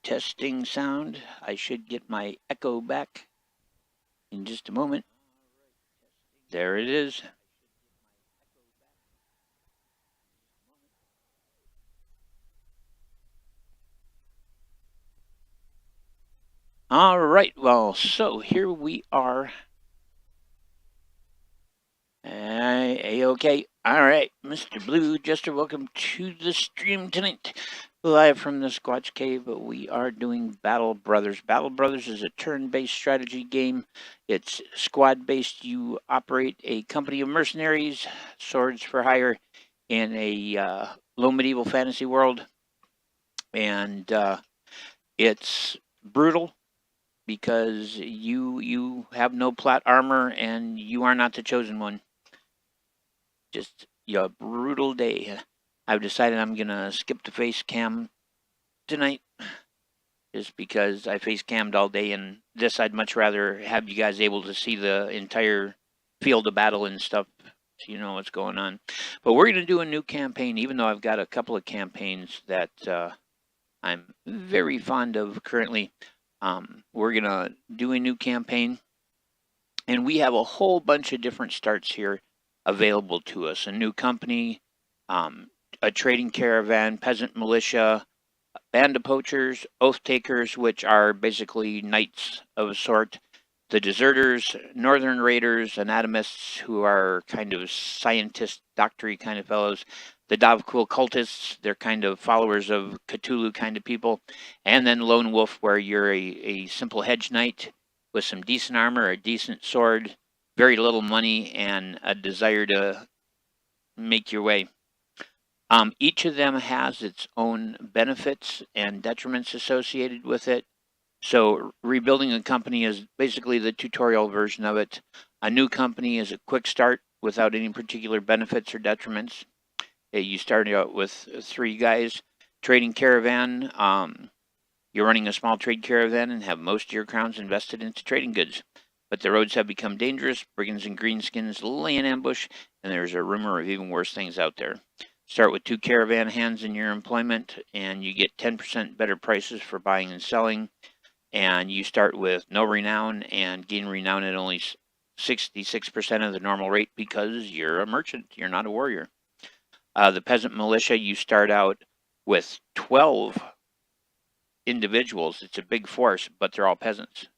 testing sound. I should get my echo back in just a moment. There it is. All right, well, so here we are. A-okay. All right, Mr. Blue Jester, welcome to the stream tonight. Live from the Squatchcave, we are doing Battle Brothers. Battle Brothers is a turn-based strategy game. It's squad-based. You operate a company of mercenaries, swords for hire, in a low medieval fantasy world. And it's brutal because you have no plot armor and you are not the chosen one. Just a brutal day. I've decided I'm gonna skip the face cam tonight, just because I face cammed all day, and this I'd much rather have you guys able to see the entire field of battle and stuff, so you know what's going on. But we're gonna do a new campaign, even though I've got a couple of campaigns that I'm very fond of currently. We're gonna do a new campaign, and we have a whole bunch of different starts here available to us. A new company, a trading caravan, peasant militia, band of poachers, oath takers, which are basically knights of a sort, the deserters, northern raiders, anatomists, who are kind of scientist, doctory kind of fellows, the Davquil cultists, they're kind of followers of Cthulhu kind of people, and then lone wolf, where you're a simple hedge knight with some decent armor, a decent sword, very little money, and a desire to make your way. Each of them has its own benefits and detriments associated with it. So rebuilding a company is basically the tutorial version of it. A new company is a quick start without any particular benefits or detriments. You start out with 3 guys. Trading caravan, you're running a small trade caravan and have most of your crowns invested into trading goods. But the roads have become dangerous, brigands and greenskins lay in ambush, and there's a rumor of even worse things out there. Start with 2 caravan hands in your employment, and you get 10% better prices for buying and selling. And you start with no renown and gain renown at only 66% of the normal rate because you're a merchant, you're not a warrior. The peasant militia, you start out with 12 individuals. It's a big force, but they're all peasants.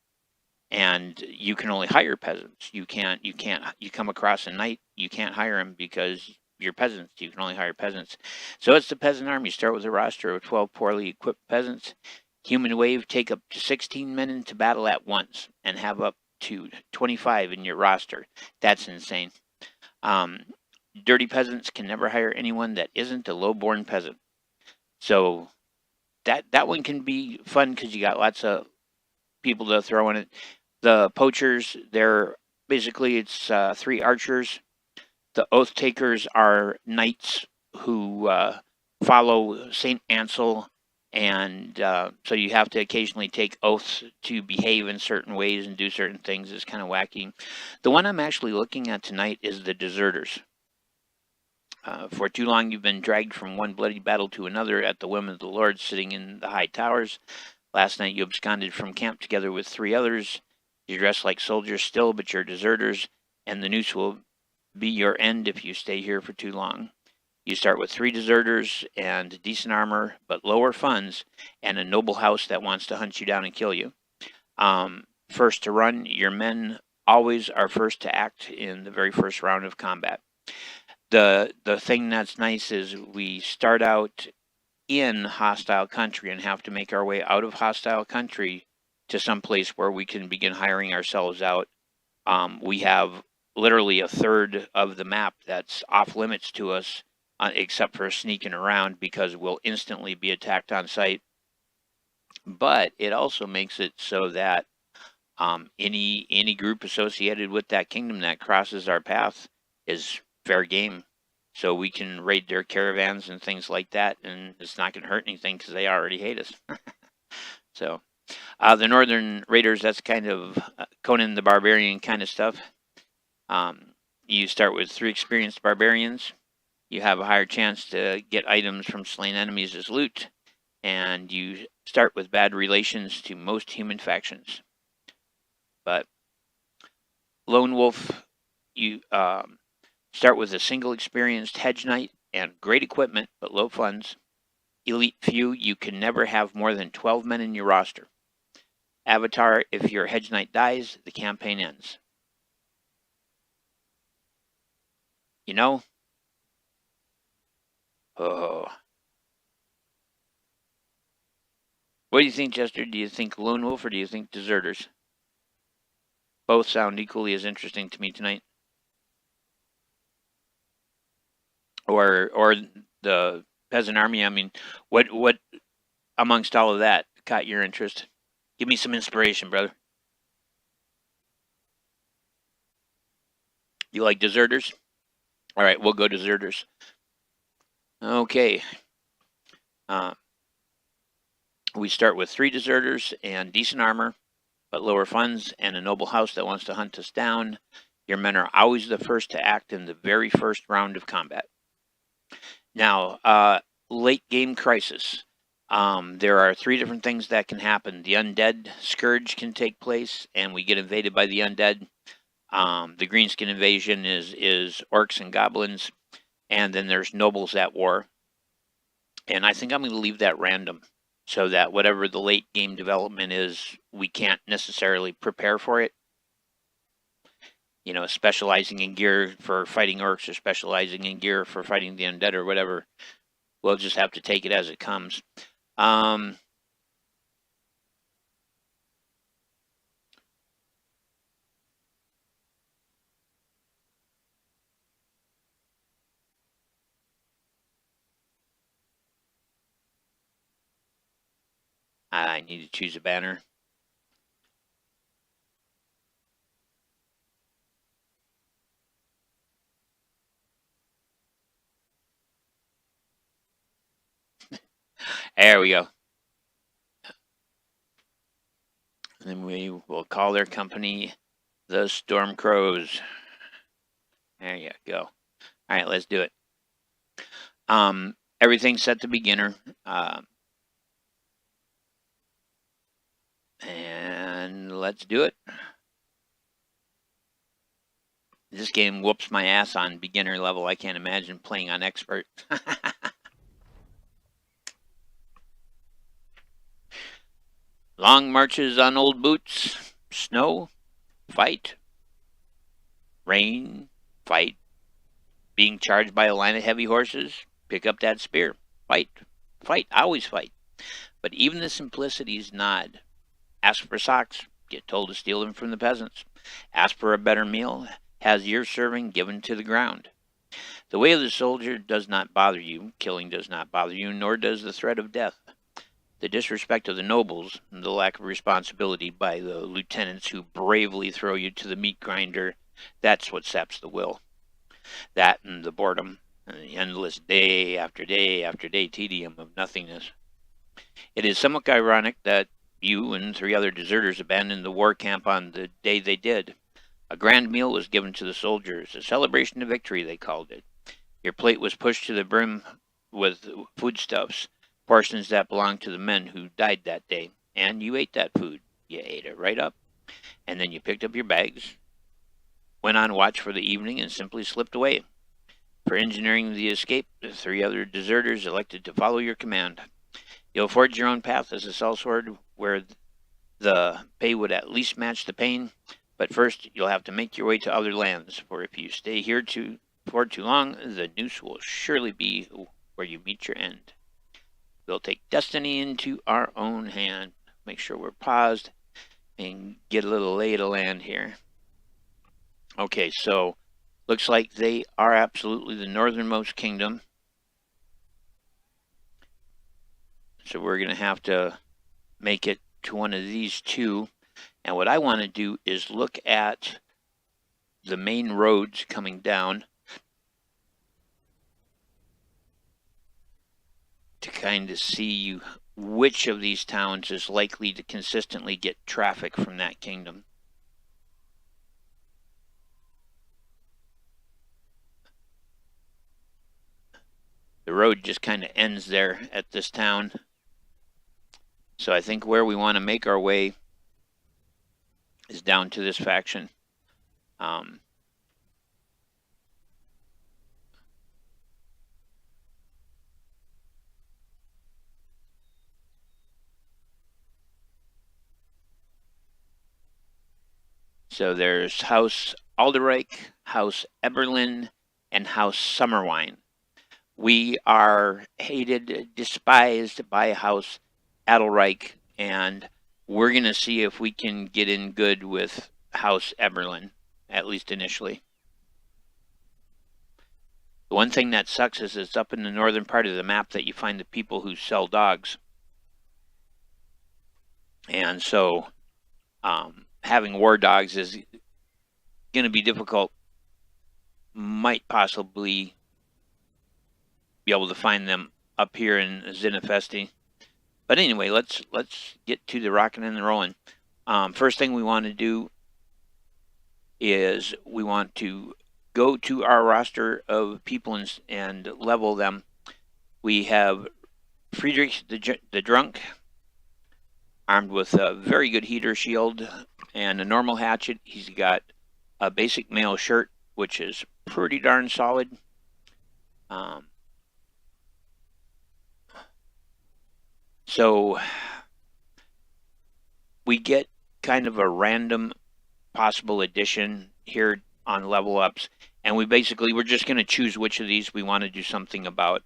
And you can only hire peasants. You come across a knight, you can't hire him because you're peasants. You can only hire peasants. So it's the peasant army. You start with a roster of 12 poorly equipped peasants. Human wave, take up to 16 men into battle at once and have up to 25 in your roster. That's insane. Dirty peasants can never hire anyone that isn't a low-born peasant. So that one can be fun because you got lots of people to throw in it. The poachers, they're basically, it's 3 archers. The oath takers are knights who follow Saint Ansel, and so you have to occasionally take oaths to behave in certain ways and do certain things. It's kind of wacky. The one I'm actually looking at tonight is the deserters. For too long, you've been dragged from one bloody battle to another at the whim of the Lord, sitting in the high towers. Last night, you absconded from camp together with 3 others. You're dressed like soldiers still, but you're deserters, and the noose will be your end if you stay here for too long. You start with 3 deserters and decent armor, but lower funds, and a noble house that wants to hunt you down and kill you. First to run, your men always are first to act in the very first round of combat. The thing that's nice is we start out in hostile country and have to make our way out of hostile country to some place where we can begin hiring ourselves out. We have literally a third of the map that's off limits to us, except for sneaking around, because we'll instantly be attacked on sight. But it also makes it so that any group associated with that kingdom that crosses our path is fair game. So we can raid their caravans and things like that, and it's not going to hurt anything because they already hate us. So the Northern Raiders, that's kind of Conan the Barbarian kind of stuff. You start with 3 experienced barbarians. You have a higher chance to get items from slain enemies as loot. and you start with bad relations to most human factions. But Lone Wolf, you start with a single experienced hedge knight and great equipment, but low funds. Elite few, you can never have more than 12 men in your roster. Avatar, if your hedge knight dies, the campaign ends. You know? Oh. What do you think, Jester? Do you think Lone Wolf or do you think Deserters? Both sound equally as interesting to me tonight. Or the peasant army. I mean, what amongst all of that caught your interest? Give me some inspiration, brother. You like Deserters? All right, we'll go Deserters. Okay. We start with 3 Deserters and decent armor, but lower funds and a noble house that wants to hunt us down. Your men are always the first to act in the very first round of combat. Now, late game crisis. There are 3 different things that can happen. The undead scourge can take place, and we get invaded by the undead. The greenskin invasion is orcs and goblins, and then there's nobles at war. And I think I'm going to leave that random, so that whatever the late game development is, we can't necessarily prepare for it. You know, specializing in gear for fighting orcs or specializing in gear for fighting the undead or whatever. We'll just have to take it as it comes. I need to choose a banner. There we go. And then we will call their company the Storm Crows. There you go. All right, let's do it. Everything's set to beginner. And let's do it. This game whoops my ass on beginner level. I can't imagine playing on expert. Long marches on old boots. Snow. Fight. Rain. Fight. Being charged by a line of heavy horses. Pick up that spear. Fight. Fight. Always fight. But even the simplicities nod. Ask for socks. Get told to steal them from the peasants. Ask for a better meal. Has your serving given to the ground. The way of the soldier does not bother you. Killing does not bother you, nor does the threat of death. The disrespect of the nobles, the lack of responsibility by the lieutenants who bravely throw you to the meat grinder, that's what saps the will. That and the boredom, and the endless day after day after day tedium of nothingness. It is somewhat ironic that you and 3 other deserters abandoned the war camp on the day they did. A grand meal was given to the soldiers, a celebration of victory, they called it. Your plate was pushed to the brim with foodstuffs, portions that belonged to the men who died that day, and you ate that food. You ate it right up, and then you picked up your bags, went on watch for the evening, and simply slipped away. For engineering the escape, the 3 other deserters elected to follow your command. You'll forge your own path as a sellsword, where the pay would at least match the pain, but first you'll have to make your way to other lands, for if you stay here for too long, the noose will surely be where you meet your end. We'll take destiny into our own hand. Make sure we're paused and get a little lay of the land here. Okay, so looks like they are absolutely the northernmost kingdom. So we're going to have to make it to one of these 2. And what I want to do is look at the main roads coming down to kind of see which of these towns is likely to consistently get traffic from that kingdom. The road just kind of ends there at this town. So I think where we want to make our way is down to this faction. So there's House Alderreich, House Eberlin, and House Summerwine. We are hated, despised by House Adelreich, and we're going to see if we can get in good with House Eberlin, at least initially. The one thing that sucks is it's up in the northern part of the map that you find the people who sell dogs. And so having war dogs is going to be difficult. Might possibly be able to find them up here in Zinefesti. But anyway, let's get to the rocking and the rolling. First thing we want to do is we want to go to our roster of people and level them. We have Friedrich the Drunk, armed with a very good heater shield and a normal hatchet. He's got a basic mail shirt, which is pretty darn solid. So we get kind of a random possible addition here on level ups, and we're just going to choose which of these we want to do something about.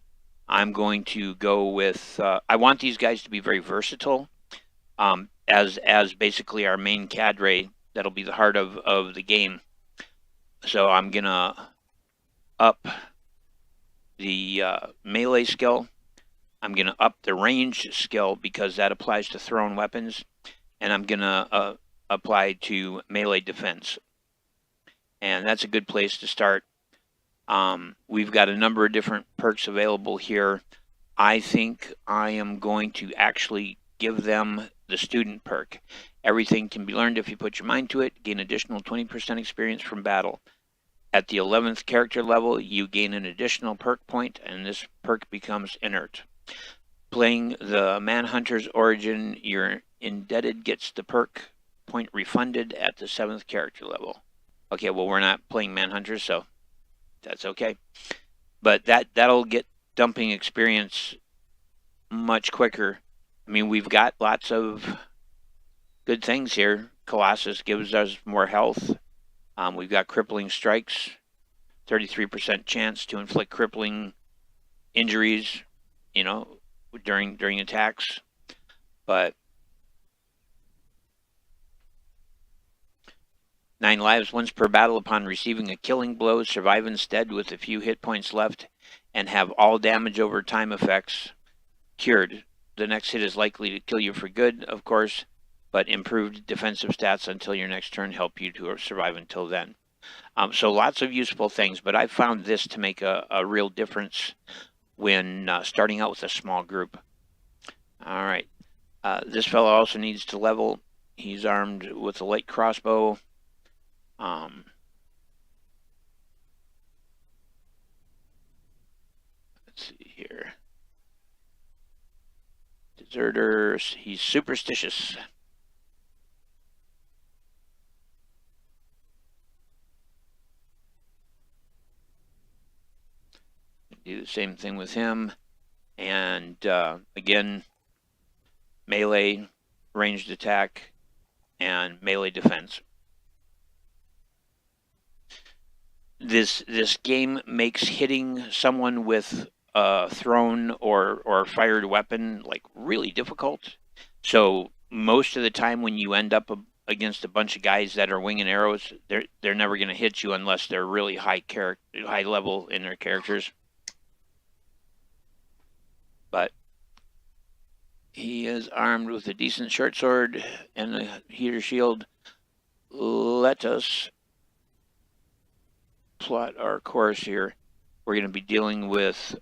I'm going to go with I want these guys to be very versatile, as basically our main cadre. That'll be the heart of the game. So I'm gonna up the melee skill. I'm gonna up the range skill because that applies to thrown weapons, and I'm gonna apply to melee defense. And that's a good place to start. We've got a number of different perks available here. I think I am going to actually give them the student perk. Everything can be learned if you put your mind to it. Gain additional 20% experience from battle. At the 11th character level, you gain an additional perk point, and this perk becomes inert. Playing the Manhunter's Origin, your indebted gets the perk point refunded at the 7th character level. Okay, well, we're not playing Manhunters, so that's okay. But that'll get dumping experience much quicker. I mean, we've got lots of good things here. Colossus gives us more health. We've got crippling strikes, 33% chance to inflict crippling injuries, during attacks. But 9 lives once per battle upon receiving a killing blow. Survive instead with a few hit points left and have all damage over time effects cured. The next hit is likely to kill you for good, of course, but improved defensive stats until your next turn help you to survive until then. So lots of useful things, but I found this to make a real difference when starting out with a small group. All right. This fellow also needs to level. He's armed with a light crossbow. Let's see here. Deserter. He's superstitious. Do the same thing with him. And again, melee, ranged attack, and melee defense. This game makes hitting someone with a thrown or fired weapon like really difficult. So most of the time when you end up against a bunch of guys that are winging arrows, they're never going to hit you unless they're really high level in their characters. But he is armed with a decent short sword and a heater shield. Let us plot our course here. We're going to be dealing with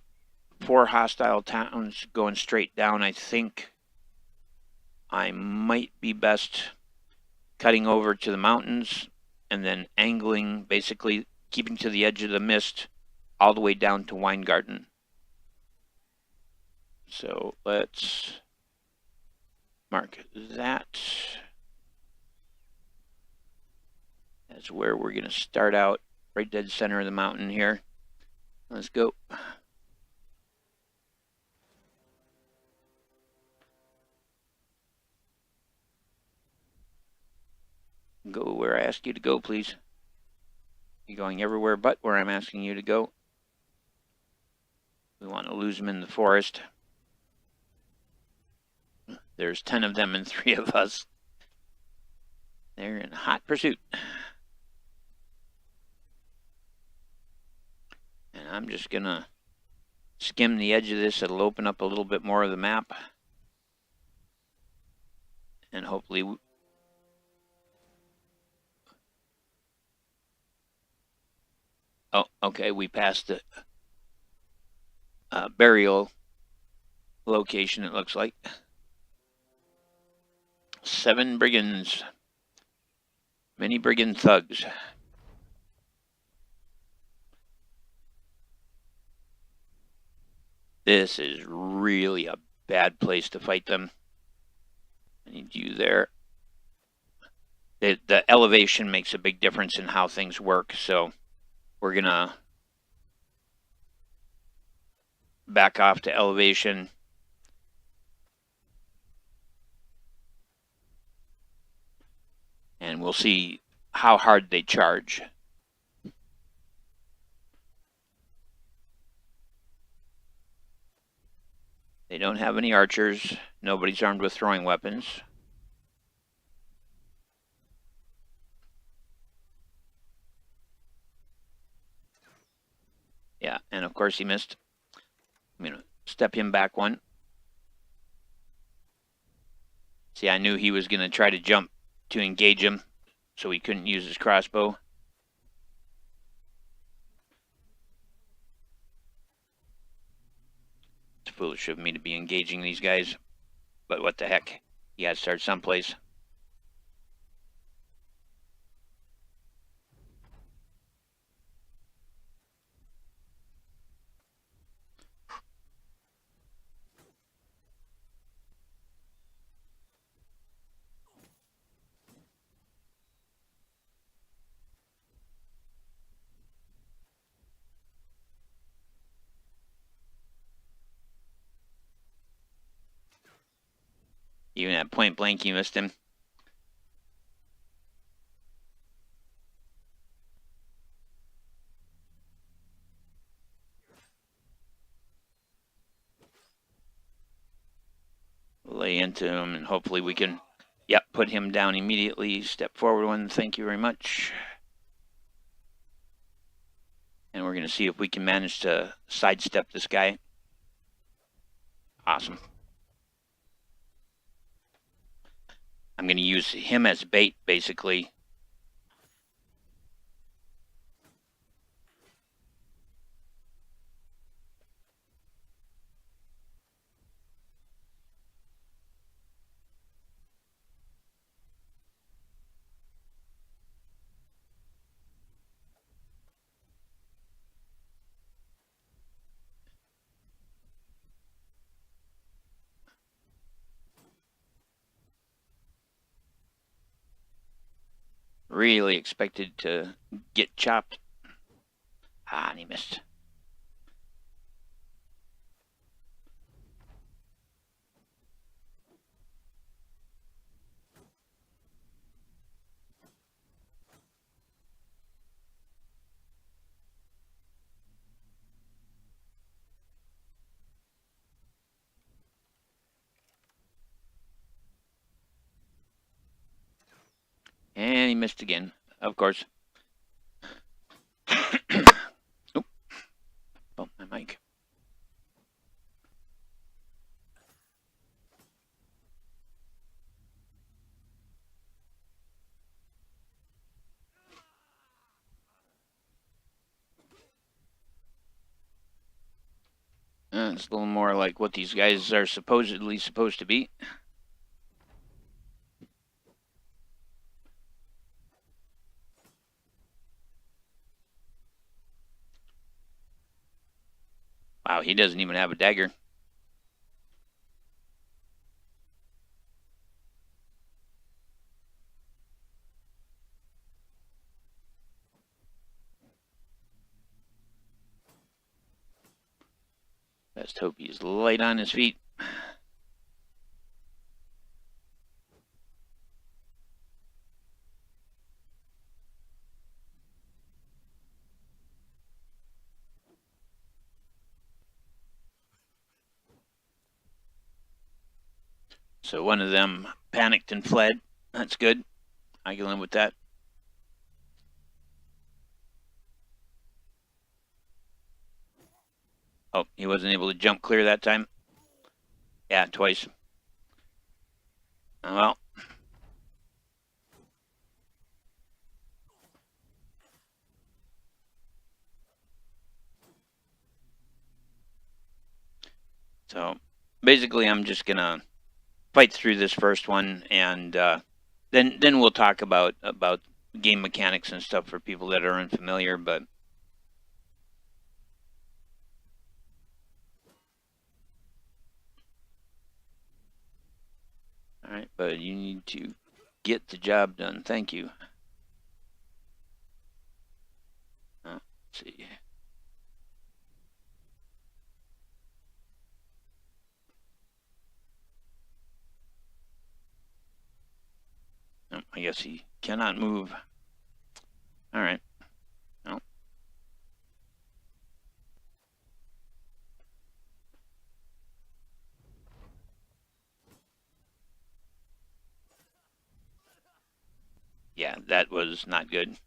4 hostile towns going straight down. I think I might be best cutting over to the mountains and then angling, basically keeping to the edge of the mist all the way down to Weingarten. So let's mark that. That's where we're going to start out, right dead center of the mountain here. Let's go. Go where I ask you to go, please. You're going everywhere but where I'm asking you to go. We want to lose them in the forest. There's 10 of them and 3 of us. They're in hot pursuit. And I'm just going to skim the edge of this. It'll open up a little bit more of the map. And hopefully... Oh, okay, we passed the burial location, it looks like. 7 brigands. Many brigand thugs. This is really a bad place to fight them. I need you there. The elevation makes a big difference in how things work, so we're going to back off to elevation. And we'll see how hard they charge. They don't have any archers. Nobody's armed with throwing weapons. Yeah, and of course he missed. I'm going to step him back one. See, I knew he was going to try to jump to engage him, so he couldn't use his crossbow. It's foolish of me to be engaging these guys, but what the heck? You got to start someplace. Even at point blank, you missed him. Lay into him, and hopefully we can, yep, put him down immediately. Step forward one. Thank you very much. And we're going to see if we can manage to sidestep this guy. Awesome. I'm going to use him as bait, basically. Really expected to get chopped. Ah, and he missed. And he missed again, of course. Oop. Bump my mic. It's a little more like what these guys are supposedly supposed to be. Wow, he doesn't even have a dagger. Just hope he's light on his feet. So one of them panicked and fled. That's good. I can live with that. Oh, he wasn't able to jump clear that time. Yeah, twice. Well. So basically, I'm just gonna fight through this first one, and then we'll talk about game mechanics and stuff for people that are unfamiliar. But all right, but you need to get the job done. Thank you. Let's see. Oh, I guess he cannot move. All right. No. Yeah, that was not good.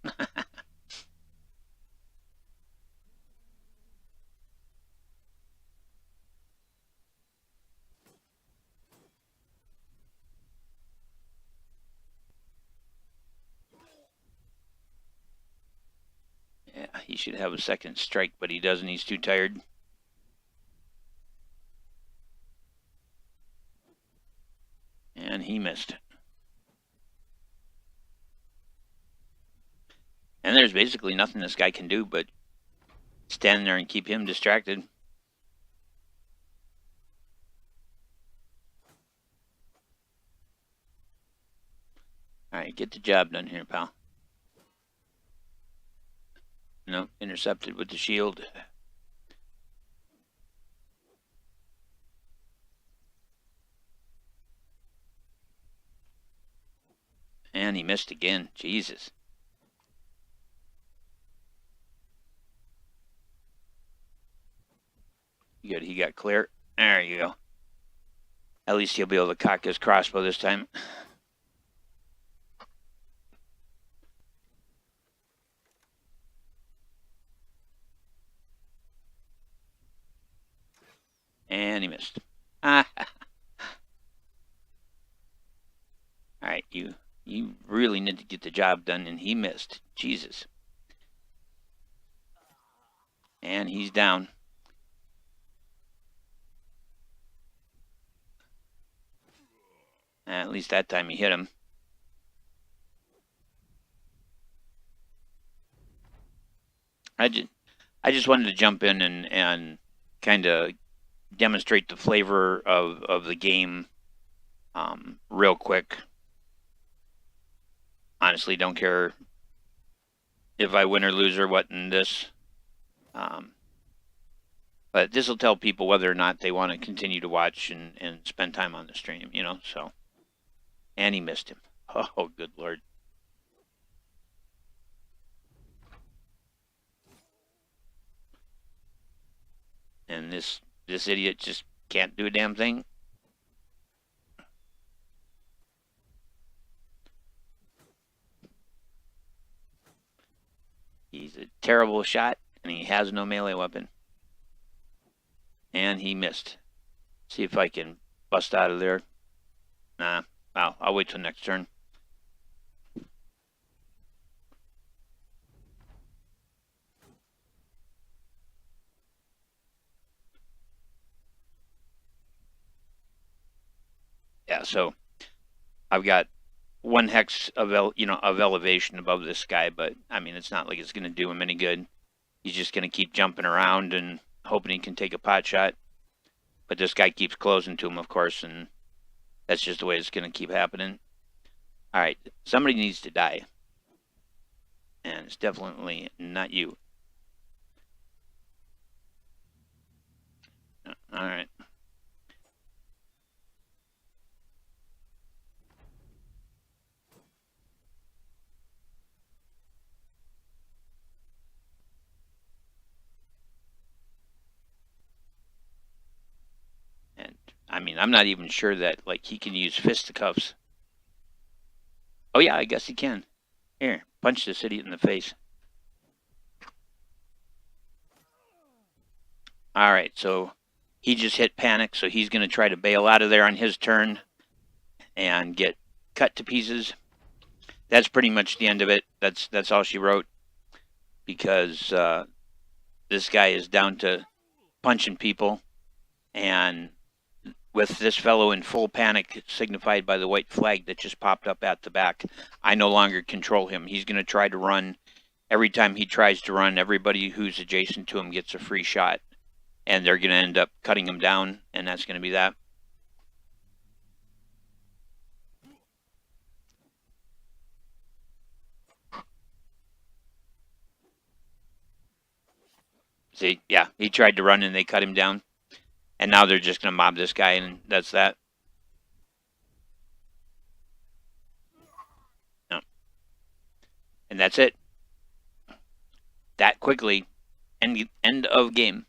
Yeah, he should have a second strike, but he doesn't. He's too tired. And he missed. And there's basically nothing this guy can do but stand there and keep him distracted. All right, get the job done here, pal. No, intercepted with the shield. And he missed again. Jesus. Good, he got clear. There you go. At least he'll be able to cock his crossbow this time. And he missed. All right, you really need to get the job done, and he missed. Jesus. And he's down. At least that time he hit him. I just wanted to jump in and kind of demonstrate the flavor of the game real quick. Honestly, don't care if I win or lose or what in this. But this will tell people whether or not they want to continue to watch and spend time on the stream, you know, so. And he missed him. Oh, good Lord. And this idiot just can't do a damn thing. He's a terrible shot, and he has no melee weapon. And he missed. See if I can bust out of there. Nah, well, I'll wait till next turn. Yeah, so I've got one hex of elevation above this guy, but I mean it's not like it's going to do him any good. He's just going to keep jumping around and hoping he can take a pot shot. But this guy keeps closing to him, of course, and that's just the way it's going to keep happening. All right, somebody needs to die, and it's definitely not you. All I mean, I'm not even sure that, like, he can use fisticuffs. Oh, yeah, I guess he can. Here, punch this idiot in the face. All right, so he just hit panic, so he's going to try to bail out of there on his turn and get cut to pieces. That's pretty much the end of it. That's all she wrote, because this guy is down to punching people, and with this fellow in full panic, signified by the white flag that just popped up at the back, I no longer control him. He's going to try to run. Every time he tries to run, everybody who's adjacent to him gets a free shot, and they're going to end up cutting him down, and that's going to be that. See, yeah, he tried to run, and they cut him down, and now they're just going to mob this guy, and that's that. No. And that's it. That quickly, end of game.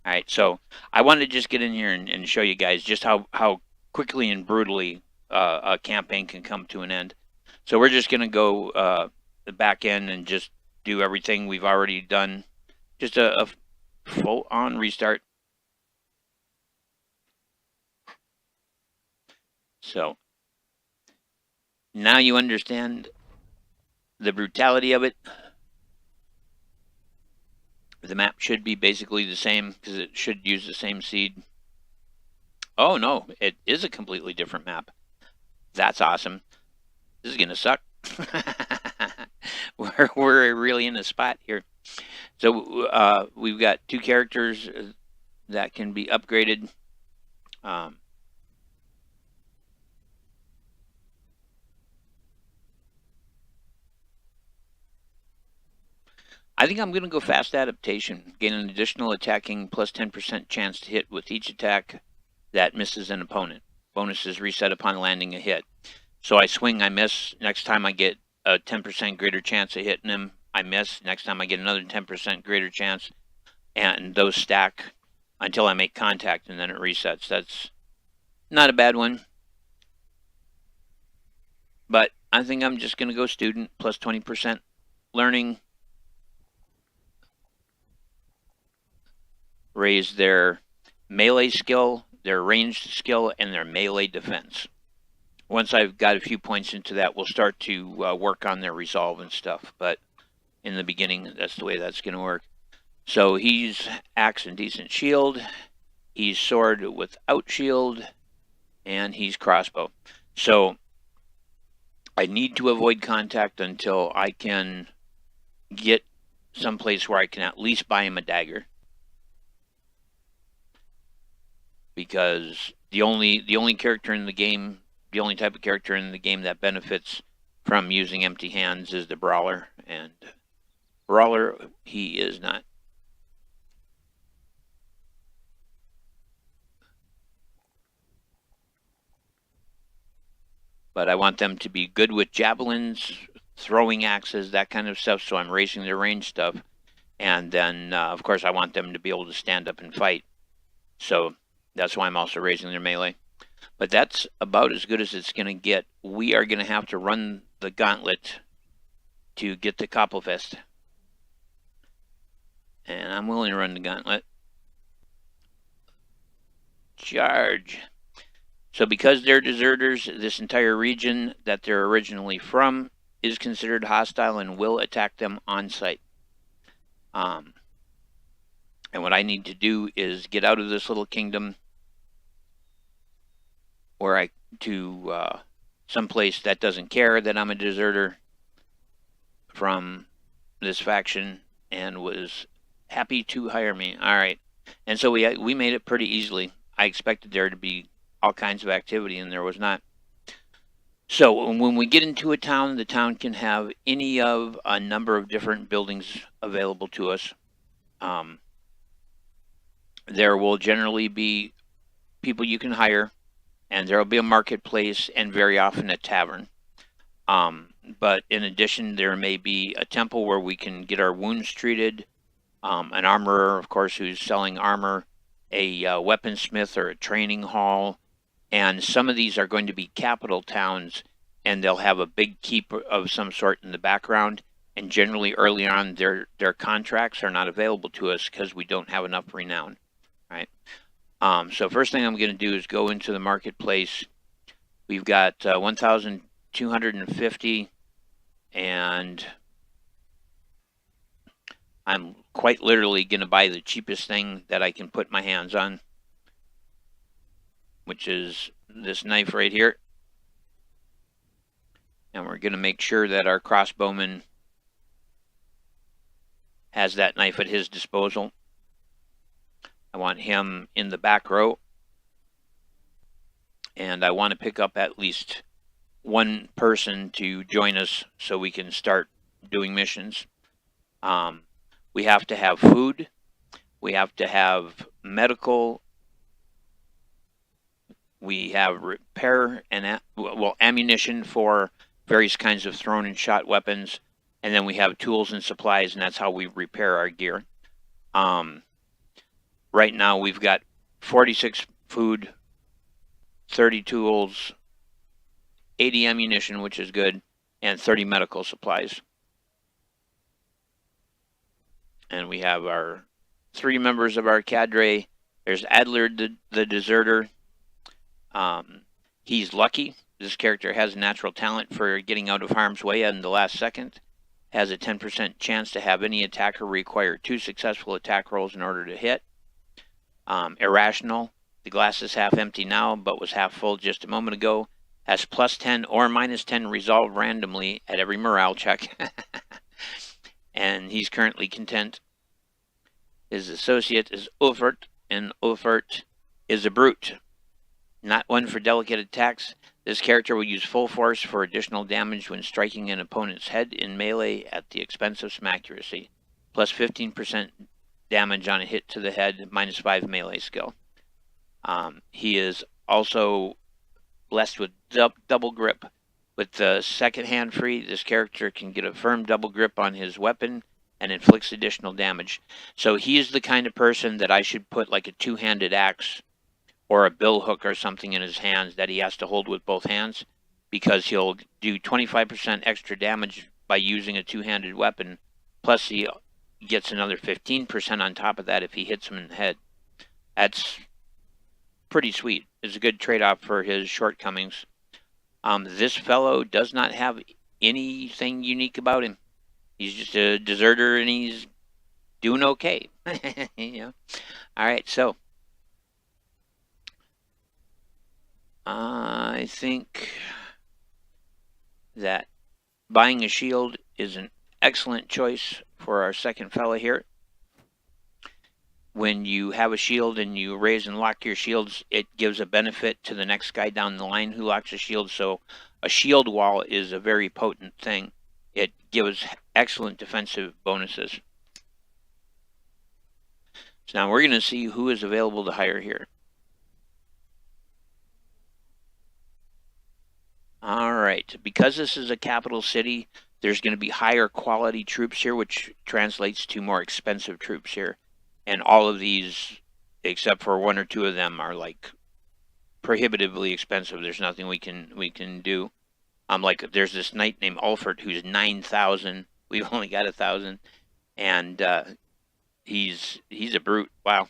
All right, so I wanted to just get in here and show you guys just how quickly and brutally a campaign can come to an end. So we're just going to go the back end and just do everything we've already done. Just a full-on restart. So now you understand the brutality of it. The map should be basically the same because it should use the same seed. Oh no, it is a completely different map. That's awesome. This is gonna suck. we're really in a spot here. So we've got 2 characters that can be upgraded. I think I'm going to go fast adaptation. Gain an additional attacking plus 10% chance to hit with each attack that misses an opponent. Bonus is reset upon landing a hit. So I swing, I miss. Next time I get a 10% greater chance of hitting him, I miss. Next time I get another 10% greater chance. And those stack until I make contact, and then it resets. That's not a bad one. But I think I'm just going to go student plus 20% learning. Raise their melee skill, their ranged skill, and their melee defense. Once I've got a few points into that, we'll start to work on their resolve and stuff. But in the beginning, that's the way that's going to work. So he's axe and decent shield. He's sword without shield. And he's crossbow. So I need to avoid contact until I can get someplace where I can at least buy him a dagger. Because the only character in the game, the only type of character in the game that benefits from using empty hands is the brawler, and brawler he is not. But I want them to be good with javelins, throwing axes, that kind of stuff, so I'm raising their range stuff. And then, of course, I want them to be able to stand up and fight. So that's why I'm also raising their melee. But that's about as good as it's going to get. We are going to have to run the gauntlet to get the Koppelfest. And I'm willing to run the gauntlet. Charge. So because they're deserters, this entire region that they're originally from is considered hostile and will attack them on sight. And what I need to do is get out of this little kingdom where to someplace that doesn't care that I'm a deserter from this faction and was happy to hire me. All right. And so we made it pretty easily. I expected there to be all kinds of activity, and there was not. So when we get into a town, the town can have any of a number of different buildings available to us. There will generally be people you can hire, and there will be a marketplace and very often a tavern. But in addition, there may be a temple where we can get our wounds treated, an armorer, of course, who's selling armor, a weaponsmith or a training hall, and some of these are going to be capital towns, and they'll have a big keep of some sort in the background. And generally, early on, their contracts are not available to us because we don't have enough renown, right? So first thing I'm going to do is go into the marketplace. We've got 1,250, and I'm quite literally going to buy the cheapest thing that I can put my hands on, which is this knife right here. And we're going to make sure that our crossbowman has that knife at his disposal. I want him in the back row. And I want to pick up at least one person to join us so we can start doing missions. We have to have food. We have to have medical. We have repair and ammunition for various kinds of thrown and shot weapons. And then we have tools and supplies, and that's how we repair our gear. Right now we've got 46 food, 30 tools, 80 ammunition, which is good, and 30 medical supplies. And we have our 3 members of our cadre. There's Adler, the deserter. He's lucky. This character has a natural talent for getting out of harm's way in the last second. Has a 10% chance to have any attacker require 2 successful attack rolls in order to hit. Irrational. The glass is half empty now, but was half full just a moment ago. Has plus 10 or minus 10 resolve randomly at every morale check. And he's currently content. His associate is Ulfert, and Ulfert is a brute. Not one for delicate attacks. This character will use full force for additional damage when striking an opponent's head in melee at the expense of some accuracy. Plus 15% damage on a hit to the head, minus 5 melee skill. He is also blessed with double grip. With the second hand free, this character can get a firm double grip on his weapon and inflicts additional damage. So he is the kind of person that I should put like a 2-handed axe or a bill hook or something in his hands that he has to hold with both hands, because he'll do 25% extra damage by using a 2-handed weapon, plus he gets another 15% on top of that if he hits him in the head. That's pretty sweet. It's a good trade-off for his shortcomings. This fellow does not have anything unique about him. He's just a deserter, and he's doing okay. You know? All right, so I think that buying a shield is an excellent choice for our second fella here. When you have a shield and you raise and lock your shields, it gives a benefit to the next guy down the line who locks a shield. So a shield wall is a very potent thing. It gives excellent defensive bonuses. So now we're going to see who is available to hire here. All right, because this is a capital city, there's going to be higher quality troops here, which translates to more expensive troops here. And all of these, except for 1 or 2 of them, are like prohibitively expensive. There's nothing we can do. Like there's this knight named Ulfert who's 9,000. We've only got 1,000, and he's a brute. Wow. All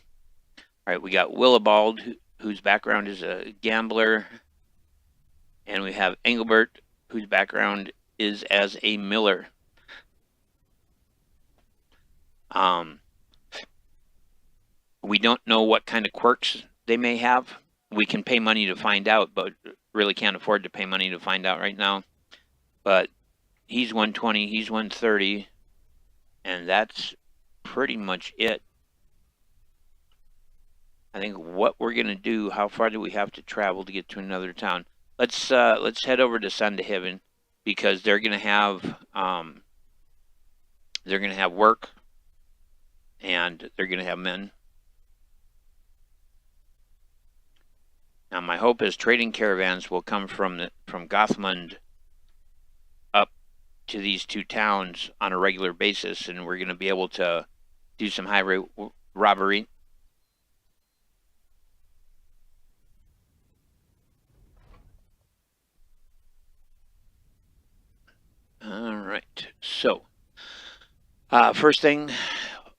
right, we got Willibald, whose background is a gambler. And we have Engelbert, whose background is as a miller. We don't know what kind of quirks they may have. We can pay money to find out, but really can't afford to pay money to find out right now. But he's 120, he's 130, and that's pretty much it. I think what we're going to do, how far do we have to travel to get to another town? Let's head over to Sandehaven, because they're going to have work, and they're going to have men. Now my hope is trading caravans will come from Gothmund up to these 2 towns on a regular basis, and we're going to be able to do some highway robbery. First thing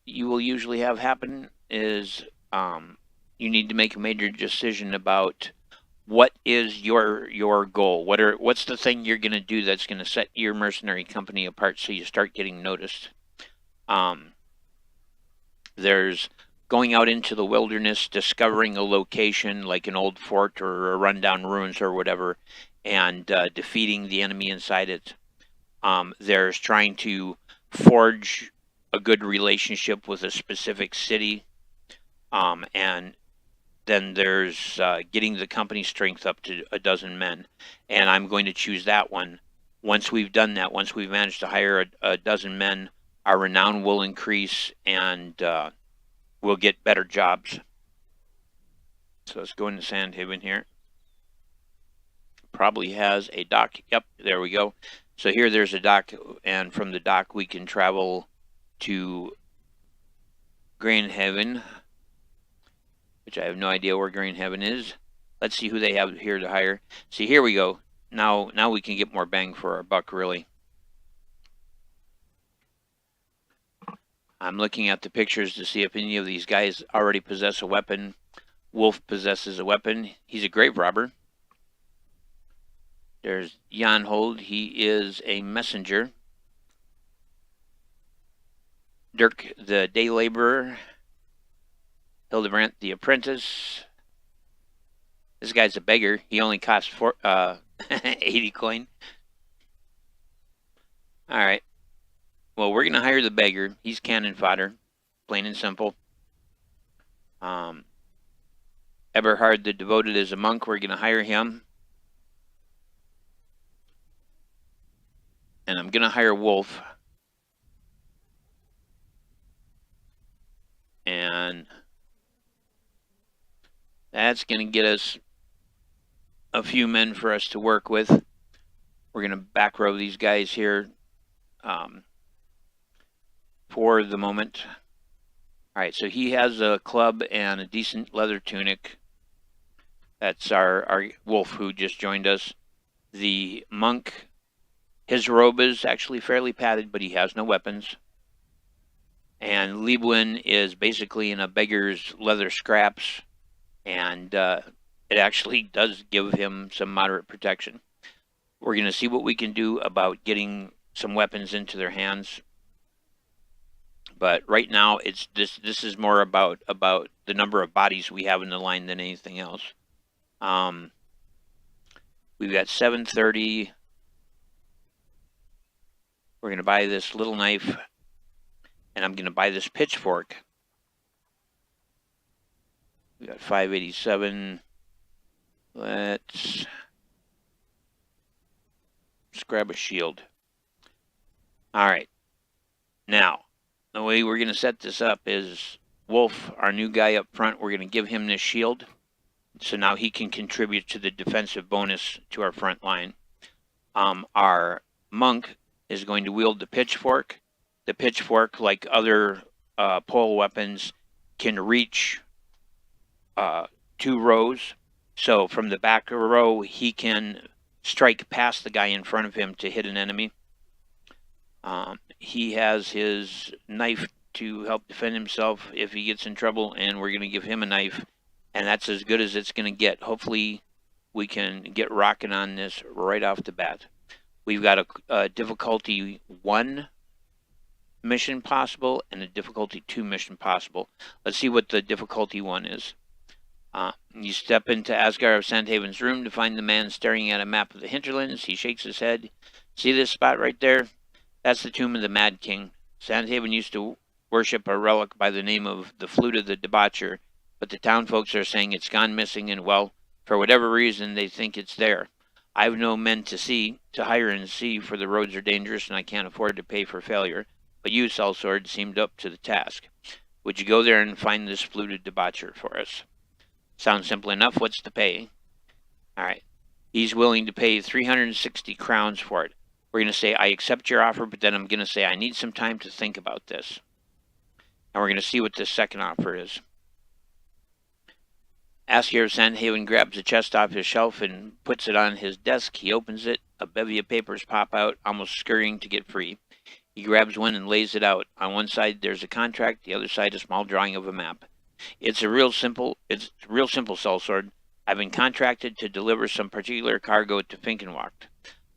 you will usually have happen is you need to make a major decision about what is your goal. What's the thing you're going to do that's going to set your mercenary company apart so you start getting noticed. There's going out into the wilderness, discovering a location like an old fort or a rundown ruins or whatever, and defeating the enemy inside it. There's trying to forge a good relationship with a specific city, and then there's getting the company strength up to 12 men, and I'm going to choose that one. Once we've done that, once we've managed to hire a dozen men, our renown will increase, and we'll get better jobs. So let's go into Sandhaven here. Probably has a dock. Yep, there we go. So here there's a dock, and from the dock we can travel to Greenhaven, which I have no idea where Greenhaven is. Let's see who they have here to hire. See, here we go. Now we can get more bang for our buck, really. I'm looking at the pictures to see if any of these guys already possess a weapon. Wolf possesses a weapon. He's a grave robber. There's Jan Hold. He is a messenger. Dirk, the day laborer. Hildebrandt, the apprentice. This guy's a beggar. He only costs 80 coin. All right. Well, we're going to hire the beggar. He's cannon fodder, plain and simple. Eberhard the Devoted is a monk. We're going to hire him. And I'm going to hire Wolf. And that's going to get us a few men for us to work with. We're going to back row these guys here for the moment. All right, so he has a club and a decent leather tunic. That's our Wolf who just joined us. The monk, his robe is actually fairly padded, but he has no weapons. And Liebwin is basically in a beggar's leather scraps, and it actually does give him some moderate protection. We're going to see what we can do about getting some weapons into their hands. But right now, it's this is more about the number of bodies we have in the line than anything else. We've got 730. We're going to buy this little knife, and I'm going to buy this pitchfork. We got 587. Let's grab a shield. All right. Now, the way we're going to set this up is Wolf, our new guy up front, we're going to give him this shield. So now he can contribute to the defensive bonus to our front line. Our monk is going to wield the pitchfork. The pitchfork, like other pole weapons, can reach 2 rows. So from the back row, he can strike past the guy in front of him to hit an enemy. He has his knife to help defend himself if he gets in trouble, and we're going to give him a knife, and that's as good as it's going to get. Hopefully, we can get rocking on this right off the bat. We've got a difficulty 1 mission possible and a difficulty 2 mission possible. Let's see what the difficulty 1 is. You step into Asgar of Sandhaven's room to find the man staring at a map of the hinterlands. He shakes his head. See this spot right there? That's the tomb of the Mad King. Sandhaven used to worship a relic by the name of the Flute of the Debaucher, but the town folks are saying it's gone missing, and, well, for whatever reason, they think it's there. I've no men to hire and see, for the roads are dangerous, and I can't afford to pay for failure. But you, Sellsword, seemed up to the task. Would you go there and find this fluted debaucher for us? Sounds simple enough. What's the pay? All right. He's willing to pay 360 crowns for it. We're going to say, I accept your offer, but then I'm going to say, I need some time to think about this. And we're going to see what this second offer is. Askier of Sandhaven grabs a chest off his shelf and puts it on his desk. He opens it. A bevy of papers pop out, almost scurrying to get free. He grabs one and lays it out. On one side there's a contract, the other side a small drawing of a map. It's a real simple sellsword. I've been contracted to deliver some particular cargo to Finkenwacht.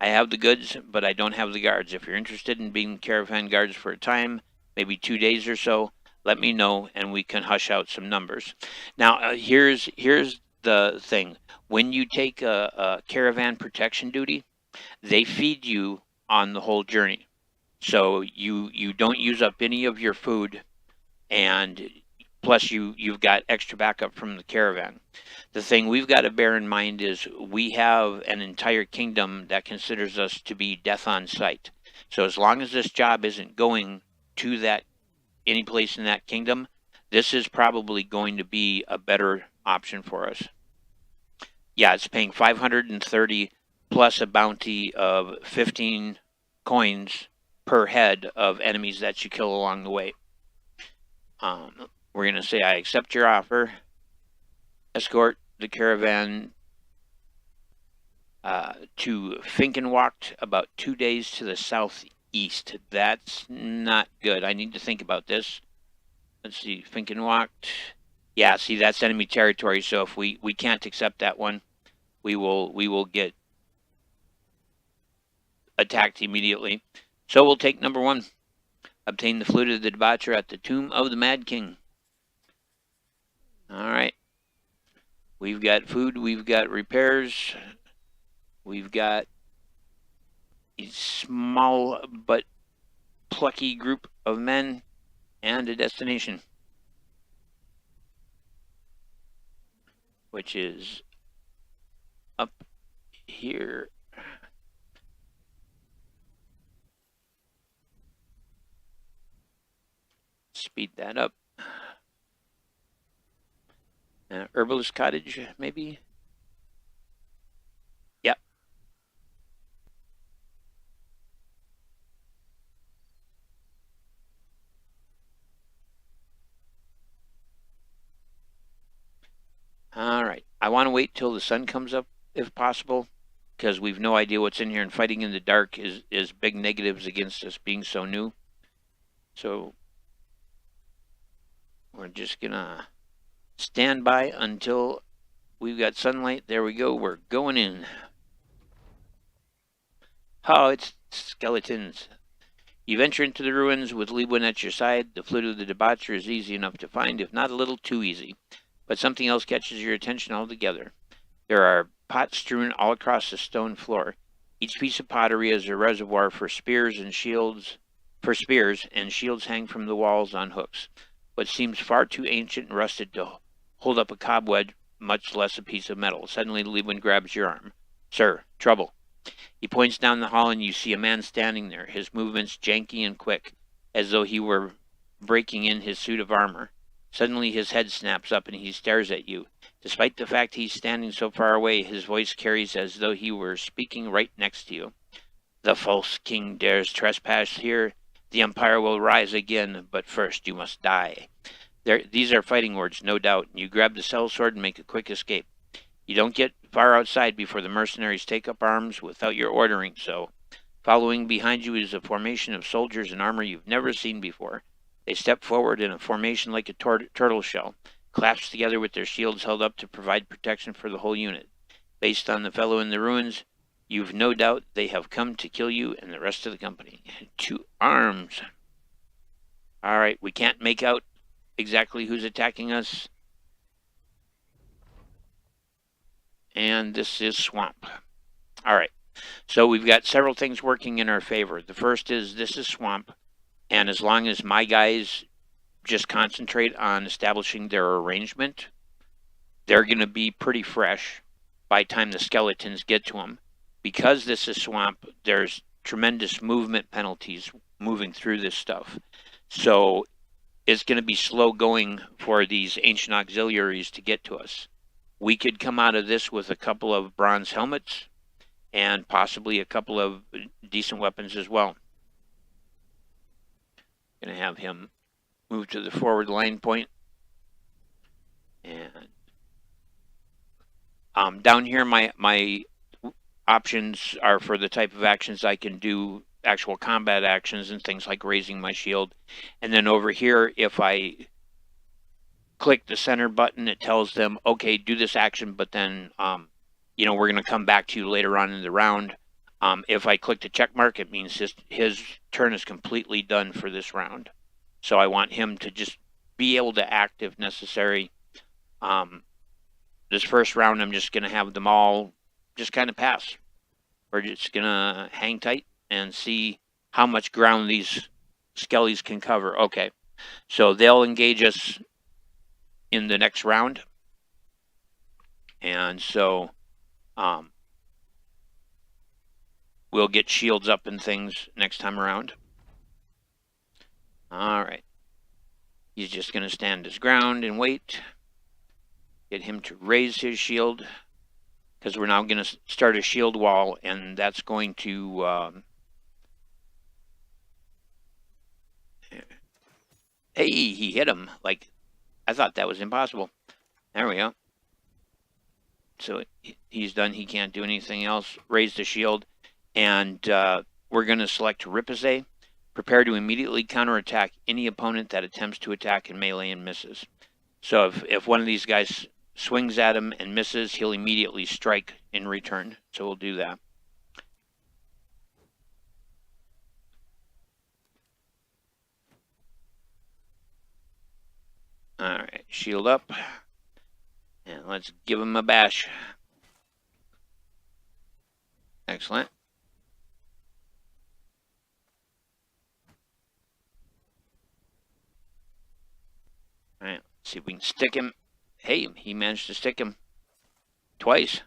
I have the goods, but I don't have the guards. If you're interested in being caravan guards for a time, maybe 2 days or so, let me know and we can hush out some numbers. Now, here's the thing. When you take a caravan protection duty, they feed you on the whole journey. So you don't use up any of your food, and plus you've got extra backup from the caravan. The thing we've got to bear in mind is we have an entire kingdom that considers us to be death on sight. So as long as this job isn't going to that any place in that kingdom, this is probably going to be a better option for us. Yeah, it's paying 530 plus a bounty of 15 coins per head of enemies that you kill along the way. We're going to say, I accept your offer. Escort the caravan to Finkenwacht, about 2 days to the southeast. That's not good. I need to think about this. Let's see, Finkenwacht. Yeah, see, that's enemy territory, so if we can't accept that one, we will get attacked immediately. So we'll take number 1. Obtain the flute of the debaucher at the tomb of the Mad King. All right. We've got food, we've got repairs, we've got a small but plucky group of men, and a destination, which is up here. Speed that up. Herbalist Cottage, maybe? Yep. All right. I want to wait till the sun comes up, if possible, because we've no idea what's in here, and fighting in the dark is big negatives against us being so new. So we're just going to stand by until we've got sunlight. There we go. We're going in. Oh, it's skeletons. You venture into the ruins with Leibwin at your side. The flute of the debaucher is easy enough to find, if not a little too easy. But something else catches your attention altogether. There are pots strewn all across the stone floor. Each piece of pottery is a reservoir for spears, and shields hang from the walls on hooks. What seems far too ancient and rusted to hold up a cobweb, much less a piece of metal. Suddenly, Leibwin grabs your arm. Sir, trouble. He points down the hall, and you see a man standing there, his movements janky and quick, as though he were breaking in his suit of armor. Suddenly his head snaps up, and he stares at you. Despite the fact he's standing so far away, his voice carries as though he were speaking right next to you. The false king dares trespass here. The empire will rise again, but first you must die. These are fighting words, no doubt. You grab the sellsword and make a quick escape. You don't get far outside before the mercenaries take up arms without your ordering so. Following behind you is a formation of soldiers in armor you've never seen before. They step forward in a formation like a turtle shell, clasped together with their shields held up to provide protection for the whole unit. Based on the fellow in the ruins, you've no doubt they have come to kill you and the rest of the company. To arms. All right, we can't make out exactly who's attacking us. And this is swamp. All right, so we've got several things working in our favor. The first is this is swamp, and as long as my guys just concentrate on establishing their arrangement, they're going to be pretty fresh by the time the skeletons get to them. Because this is swamp, there's tremendous movement penalties moving through this stuff. So it's going to be slow going for these ancient auxiliaries to get to us. We could come out of this with a couple of bronze helmets and possibly a couple of decent weapons as well. Going to have him move to the forward line point. And down here, my options are for the type of actions I can do actual combat actions and things like raising my shield. And then over here, if I click the center button, it tells them, okay, do this action, but then, we're going to come back to you later on in the round. If I click the check mark, it means his turn is completely done for this round. So I want him to just be able to act if necessary. This first round, I'm just going to have them all just kind of pass. We're just going to hang tight and see how much ground these skellies can cover. Okay, so they'll engage us in the next round. And so we'll get shields up and things next time around. All right. He's just going to stand his ground and wait. Get him to raise his shield, because we're now going to start a shield wall, and that's going to... hey, he hit him. Like, I thought that was impossible. There we go. So he's done. He can't do anything else. Raise the shield. And we're going to select Ripazay. Prepare to immediately counterattack any opponent that attempts to attack in melee and misses. So if one of these guys swings at him and misses, he'll immediately strike in return. So we'll do that. All right, shield up. And let's give him a bash. Excellent. All right, let's see if we can stick him. Hey, he managed to stick him twice.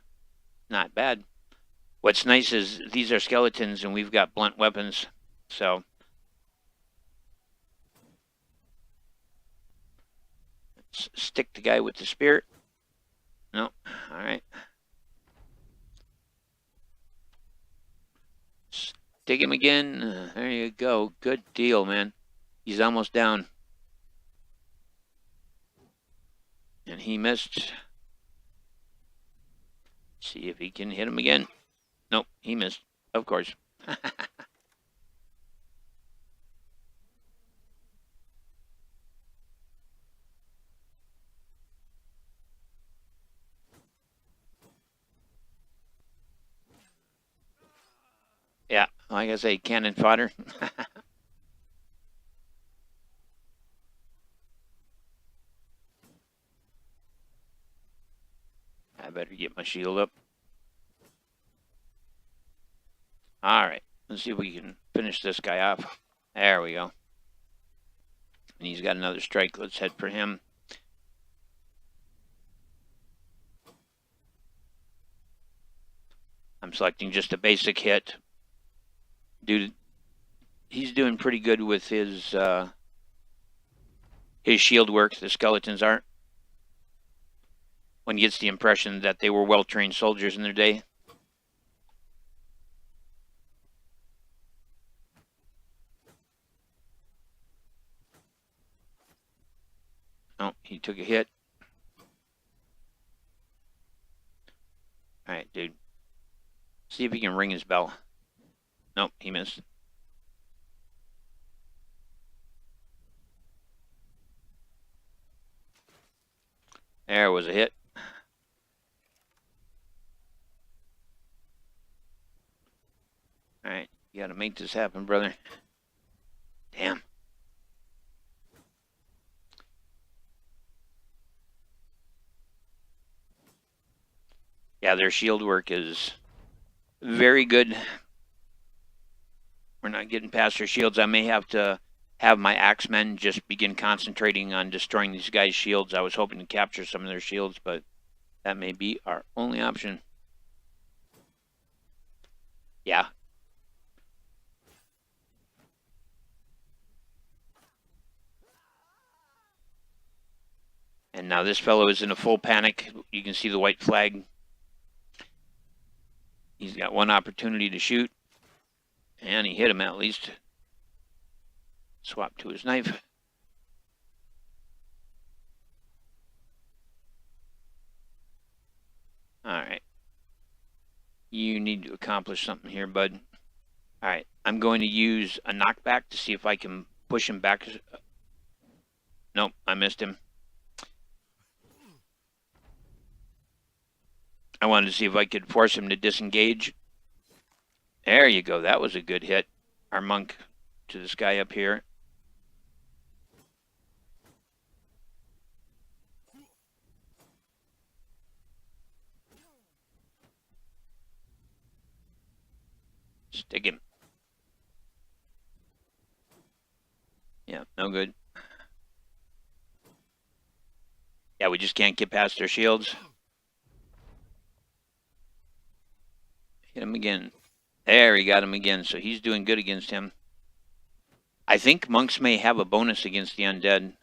Not bad. What's nice is these are skeletons and we've got blunt weapons. So let's stick the guy with the spear. No, all right. Stick him again. There you go. Good deal, man. He's almost down. And he missed. See if he can hit him again. Nope, he missed. Of course. Yeah, like I say, cannon fodder. I better get my shield up. All right, let's see if we can finish this guy off. There we go. And he's got another strike. Let's head for him. I'm selecting just a basic hit. Dude, he's doing pretty good with his shield work. The skeletons aren't. One gets the impression that they were well-trained soldiers in their day. Oh, he took a hit. All right, dude. See if he can ring his bell. Nope, he missed. There was a hit. All right, you gotta make this happen, brother. Damn. Yeah, their shield work is very good. We're not getting past their shields. I may have to have my axemen just begin concentrating on destroying these guys' shields. I was hoping to capture some of their shields, but that may be our only option. Yeah. And now this fellow is in a full panic. You can see the white flag. He's got one opportunity to shoot. And he hit him at least. Swap to his knife. All right. You need to accomplish something here, bud. All right. I'm going to use a knockback to see if I can push him back. Nope, I missed him. I wanted to see if I could force him to disengage. There you go. That was a good hit. Our monk to this guy up here. Stick him. Yeah, no good. Yeah, we just can't get past their shields. Hit him again. There, he got him again, so he's doing good against him. I think monks may have a bonus against the undead.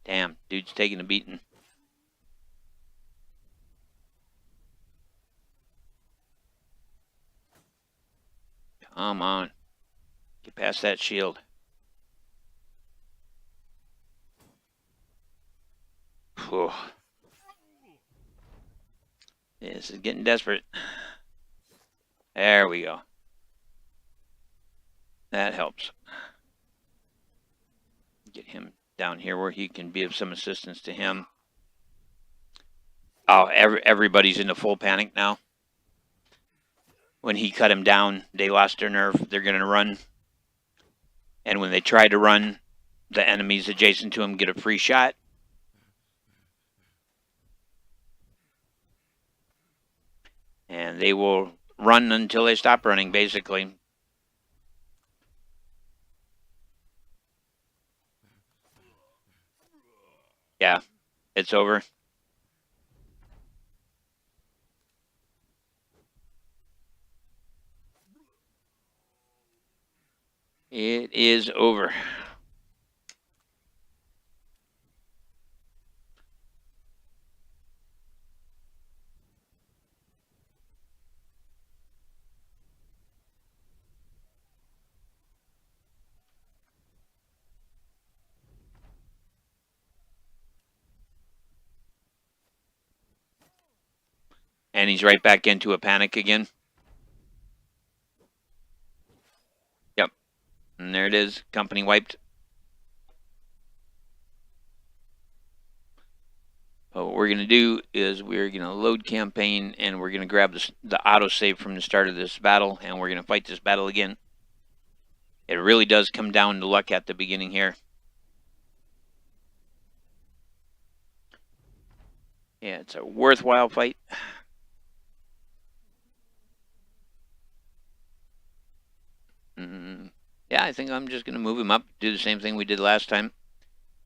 Damn, dude's taking a beating. Come on. Get past that shield. Whew. This is getting desperate. There we go. That helps. Get him down here where he can be of some assistance to him. Oh, everybody's in a full panic now. When he cut him down, they lost their nerve. They're going to run. And when they try to run, the enemies adjacent to him get a free shot. And they will run until they stop running, basically. Yeah, it's over. It is over. And he's right back into a panic again. Yep. And there it is. Company wiped. What we're going to do is we're going to load campaign, and we're going to grab the autosave from the start of this battle, and we're going to fight this battle again. It really does come down to luck at the beginning here. Yeah, it's a worthwhile fight. Yeah, I think I'm just going to move him up, do the same thing we did last time.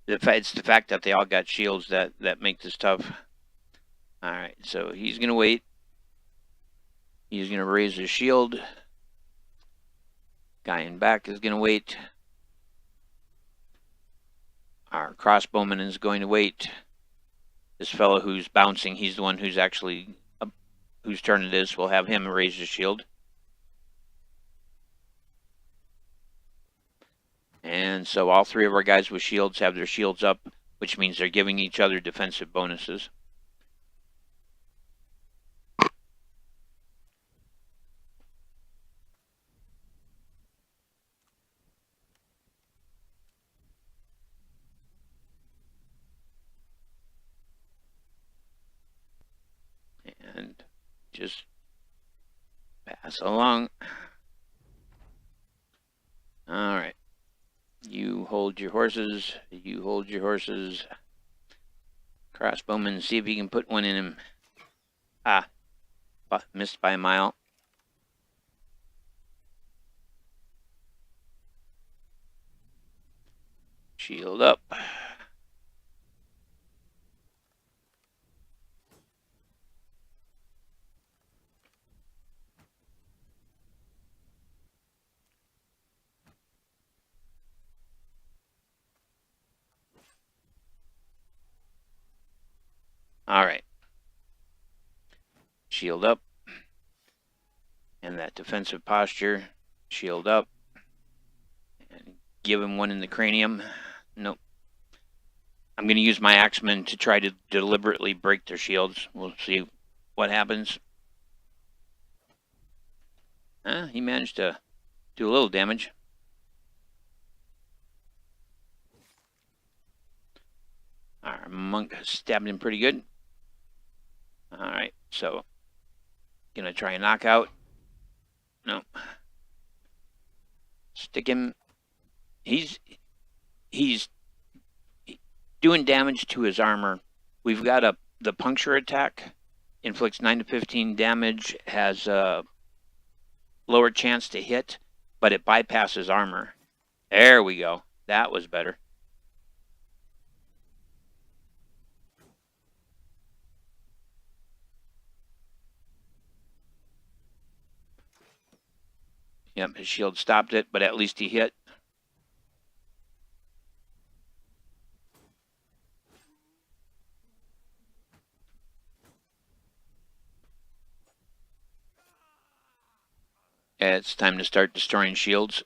It's the fact that they all got shields that make this tough. All right, so he's going to wait. He's going to raise his shield. Guy in back is going to wait. Our crossbowman is going to wait. This fellow who's bouncing, he's the one who's actually, whose turn it is. We'll have him raise his shield. And so all three of our guys with shields have their shields up, which means they're giving each other defensive bonuses. And just pass along. All right. You hold your horses. You hold your horses. Crossbowman, see if you can put one in him. Ah, missed by a mile. Shield up. All right. Shield up. And that defensive posture. Shield up. And give him one in the cranium. Nope. I'm going to use my axemen to try to deliberately break their shields. We'll see what happens. He managed to do a little damage. Our monk stabbed him pretty good. Alright, so gonna try and knock out. No. Stick him. He's doing damage to his armor. We've got the puncture attack. Inflicts 9 to 15 damage, has a lower chance to hit, but it bypasses armor. There we go. That was better. Yep, his shield stopped it, but at least he hit. It's time to start destroying shields.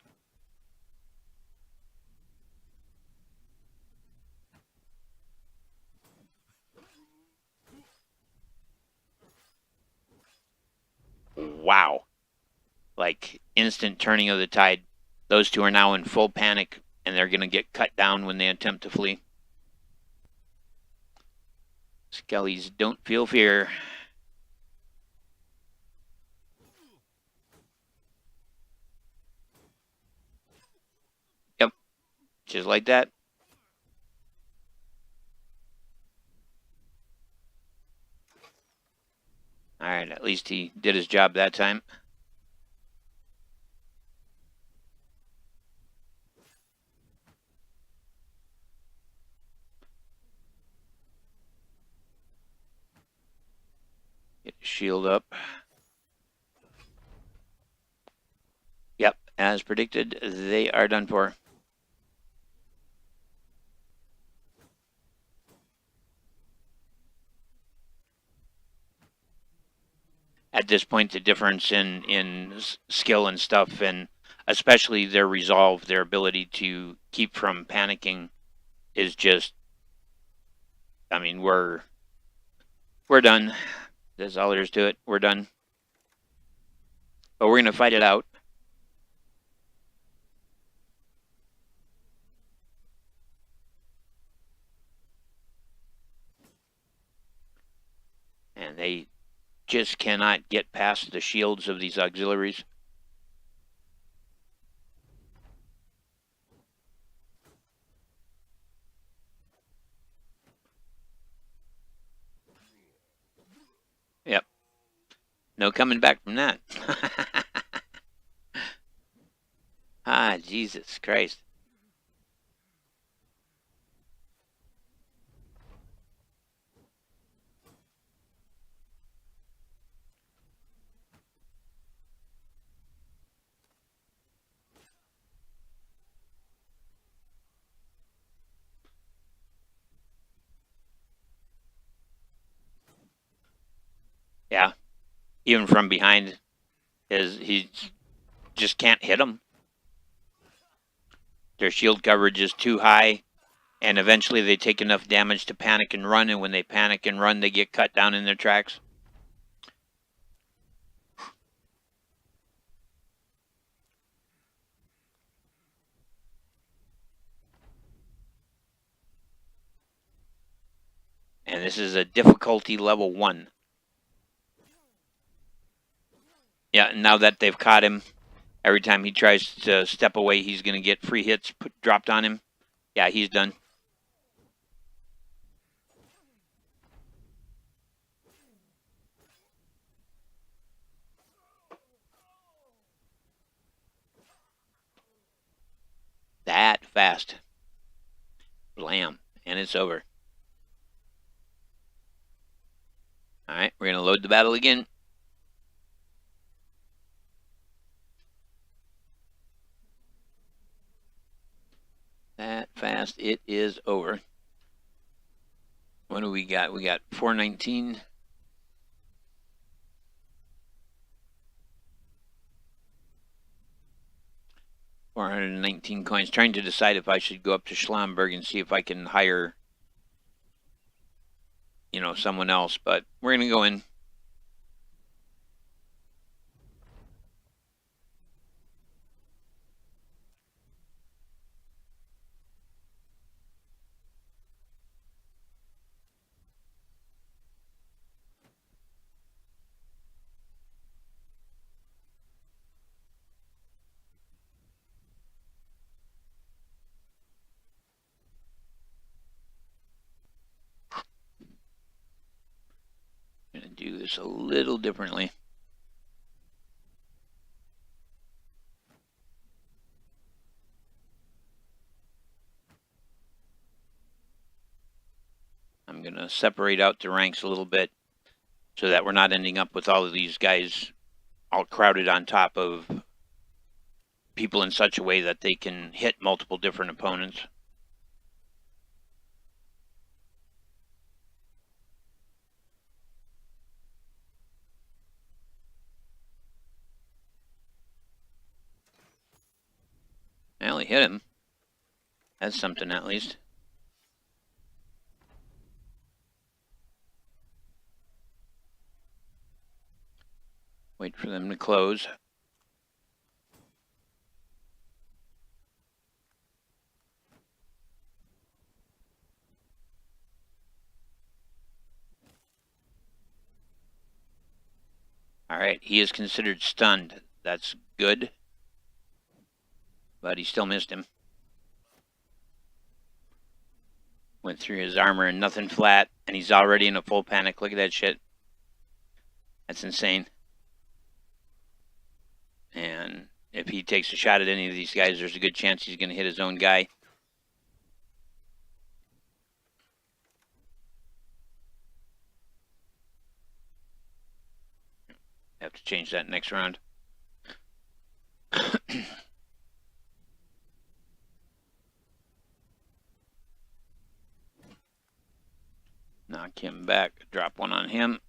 Wow. Like instant turning of the tide. Those two are now in full panic, and they're going to get cut down when they attempt to flee. Skellies don't feel fear. Yep, just like that. Alright, at least he did his job that time. Get his shield up. Yep, as predicted, they are done for. At this point, the difference in skill and stuff, and especially their resolve, their ability to keep from panicking, is just. I mean, we're done. That's all there is to it. We're done. But we're gonna fight it out. And they just cannot get past the shields of these auxiliaries. Yep. No coming back from that. Ah, Jesus Christ. Yeah. Even from behind, he just can't hit them. Their shield coverage is too high, and eventually they take enough damage to panic and run, and when they panic and run, they get cut down in their tracks. And this is a difficulty level 1. Yeah, now that they've caught him, every time he tries to step away, he's going to get free hits dropped on him. Yeah, he's done. That fast. Blam. And it's over. Alright, we're going to load the battle again. That fast. It is over. What do we got? We got 419. $419 coins. Trying to decide if I should go up to Schlomberg and see if I can hire, someone else. But we're going to go in. do this a little differently. I'm going to separate out the ranks a little bit so that we're not ending up with all of these guys all crowded on top of people in such a way that they can hit multiple different opponents. Well, he hit him. That's something at least. Wait for them to close. All right, he is considered stunned. That's good. But he still missed him. Went through his armor and nothing flat, and he's already in a full panic. Look at that shit. That's insane. And if he takes a shot at any of these guys, there's a good chance he's going to hit his own guy. Have to change that next round. Knock him back. Drop one on him.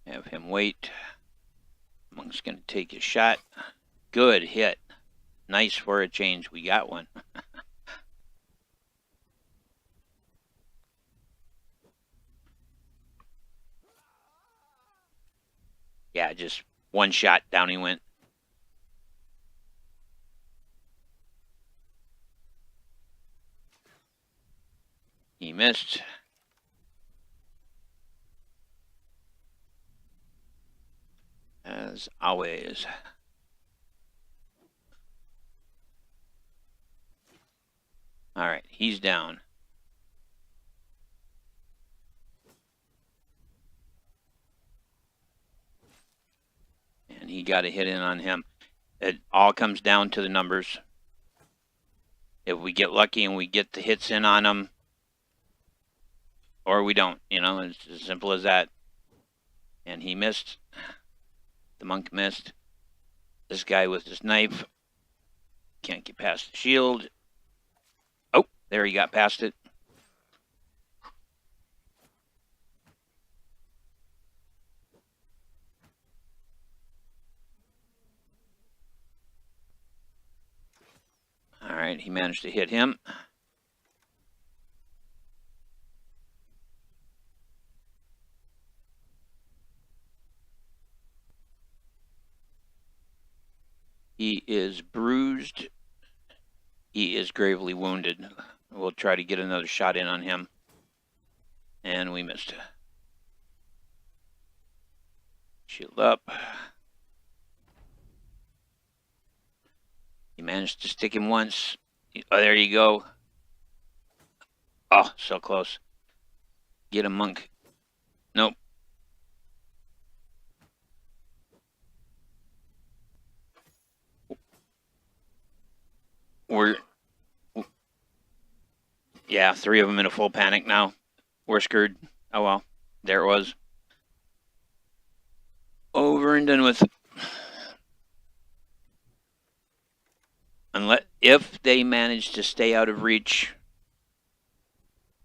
Have him wait. Monk's going to take his shot. Good hit. Nice for a change. We got one. Yeah, just one shot. Down he went. He missed. As always. All right, he's down. And he got a hit in on him. It all comes down to the numbers. If we get lucky and we get the hits in on them, or we don't, you know, it's as simple as that. And he missed. The monk missed. This guy with his knife can't get past the shield. Oh, there he got past it. All right, he managed to hit him. He is bruised. He is gravely wounded. We'll try to get another shot in on him. And we missed. Shield up. He managed to stick him once. Oh, there you go. Oh, so close. Get him, monk. Nope. Yeah, 3 of them in a full panic now. We're screwed. Oh well, there it was. Over and done with. Unless if they manage to stay out of reach,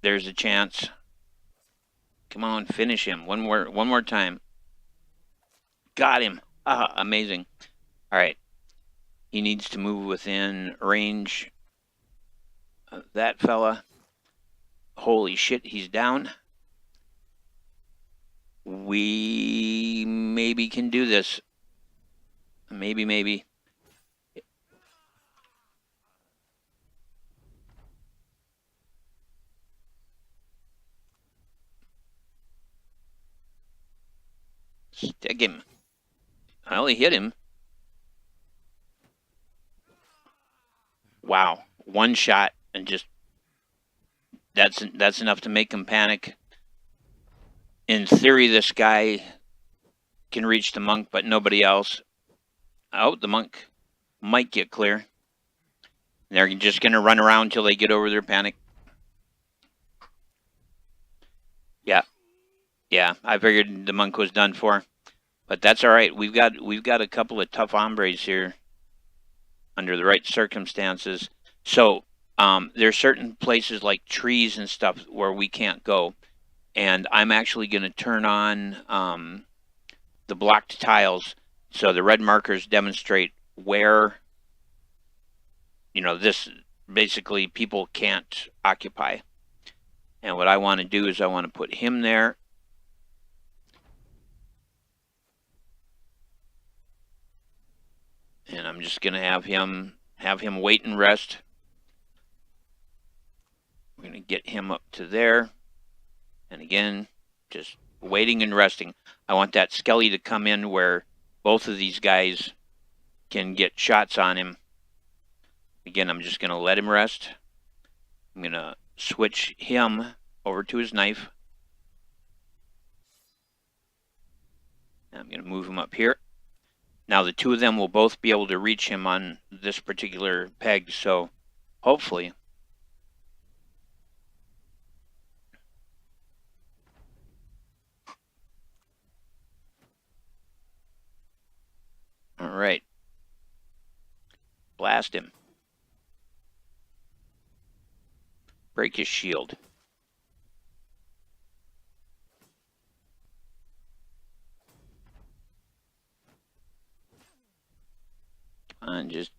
there's a chance. Come on, finish him. One more time. Got him. Ah, amazing. All right. He needs to move within range of that fella. Holy shit, he's down. We maybe can do this. Maybe. Take him. I only hit him. Wow. One shot and just that's enough to make him panic. In theory, this guy can reach the monk, but nobody else. Oh, the monk might get clear. They're just going to run around until they get over their panic. Yeah, I figured the monk was done for, but that's all right. We've got a couple of tough hombres here under the right circumstances. So there's certain places like trees and stuff where we can't go, and I'm actually going to turn on the blocked tiles so the red markers demonstrate where this basically people can't occupy. And what I want to do is I want to put him there. And I'm just going to have him wait and rest. We're going to get him up to there. And again, just waiting and resting. I want that skelly to come in where both of these guys can get shots on him. Again, I'm just going to let him rest. I'm going to switch him over to his knife. And I'm going to move him up here. Now the two of them will both be able to reach him on this particular peg, so hopefully. All right. Blast him. Break his shield. And just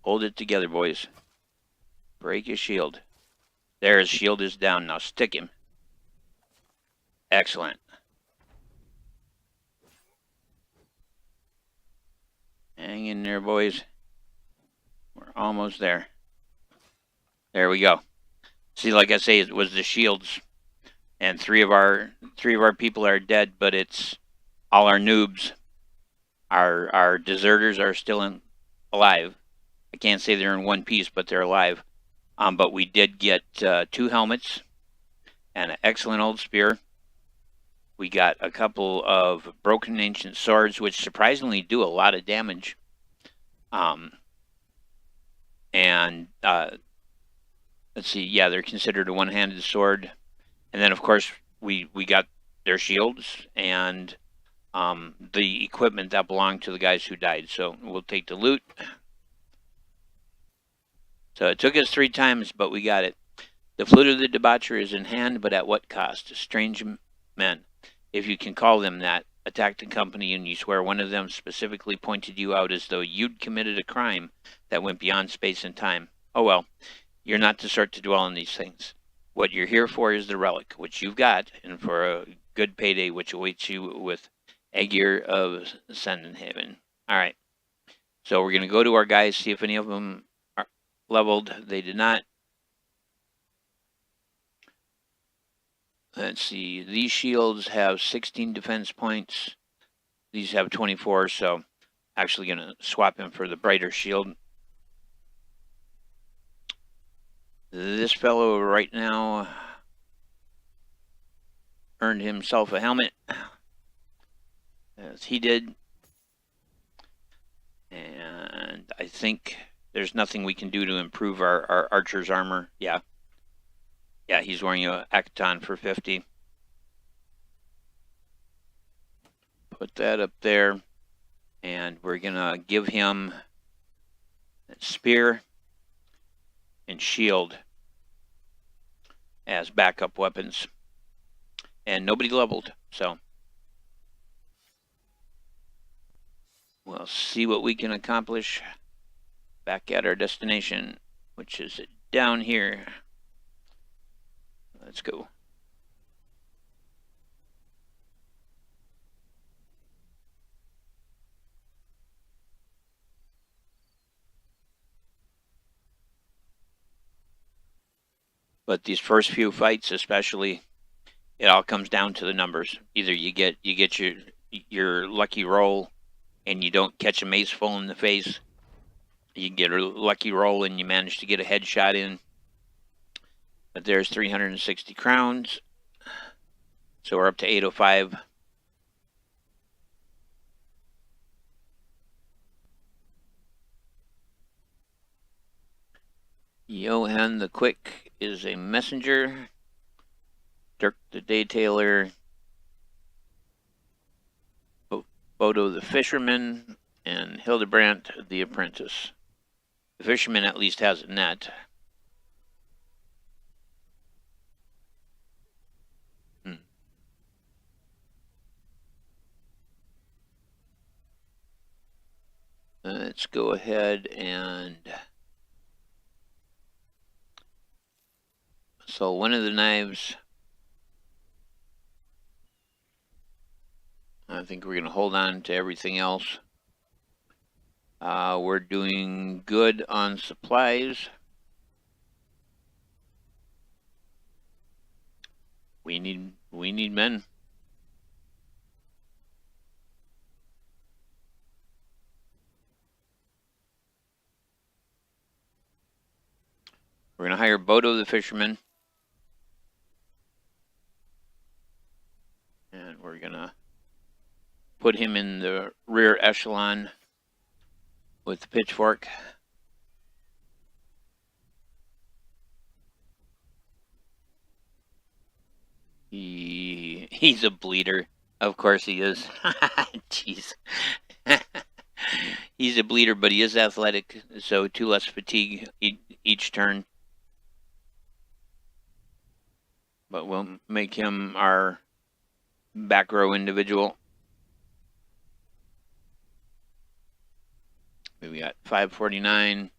hold it together, boys. Break his shield. There, his shield is down. Now stick him. Excellent. Hang in there, boys. We're almost there. There we go. See, like I say, it was the shields, and three of our people are dead, but it's all our noobs. Our deserters are still alive. I can't say they're in one piece, but they're alive. But we did get 2 helmets and an excellent old spear. We got a couple of broken ancient swords, which surprisingly do a lot of damage. Let's see, yeah, they're considered a one-handed sword. And then, of course, we got their shields and the equipment that belonged to the guys who died. So we'll take the loot. So it took us 3 times, but we got it. The flute of the debaucher is in hand, but at what cost? Strange men, if you can call them that, attacked the company and you swear one of them specifically pointed you out as though you'd committed a crime that went beyond space and time. Oh well, you're not the sort to dwell on these things. What you're here for is the relic, which you've got, and for a good payday which awaits you with Aegir of Sendenhaven. All right. So we're going to go to our guys, see if any of them are leveled. They did not. Let's see. These shields have 16 defense points. These have 24, so actually going to swap him for the brighter shield. This fellow right now earned himself a helmet, as he did. And I think there's nothing we can do to improve our archer's armor. Yeah, he's wearing a Akaton for 50. Put that up there. And we're going to give him a spear and shield as backup weapons. And nobody leveled, so we'll see what we can accomplish back at our destination, which is down here. Let's go. But these first few fights, especially, it all comes down to the numbers. Either you get your your lucky roll and you don't catch a mace full in the face, you get a lucky roll and you manage to get a headshot in. But there's 360 crowns. So we're up to 805. Johan the Quick is a messenger. Dirk the Daytailer. Bodo the Fisherman. And Hildebrandt the Apprentice. The Fisherman at least has a net. Let's go ahead and... So one of the knives, I think we're going to hold on to everything else. We're doing good on supplies. We need men. We're going to hire Bodo the Fisherman. And we're going to put him in the rear echelon with the pitchfork. He's a bleeder. Of course he is. Jeez. He's a bleeder, but he is athletic, so 2 less fatigue each turn. But we'll make him our back row individual. We got 549.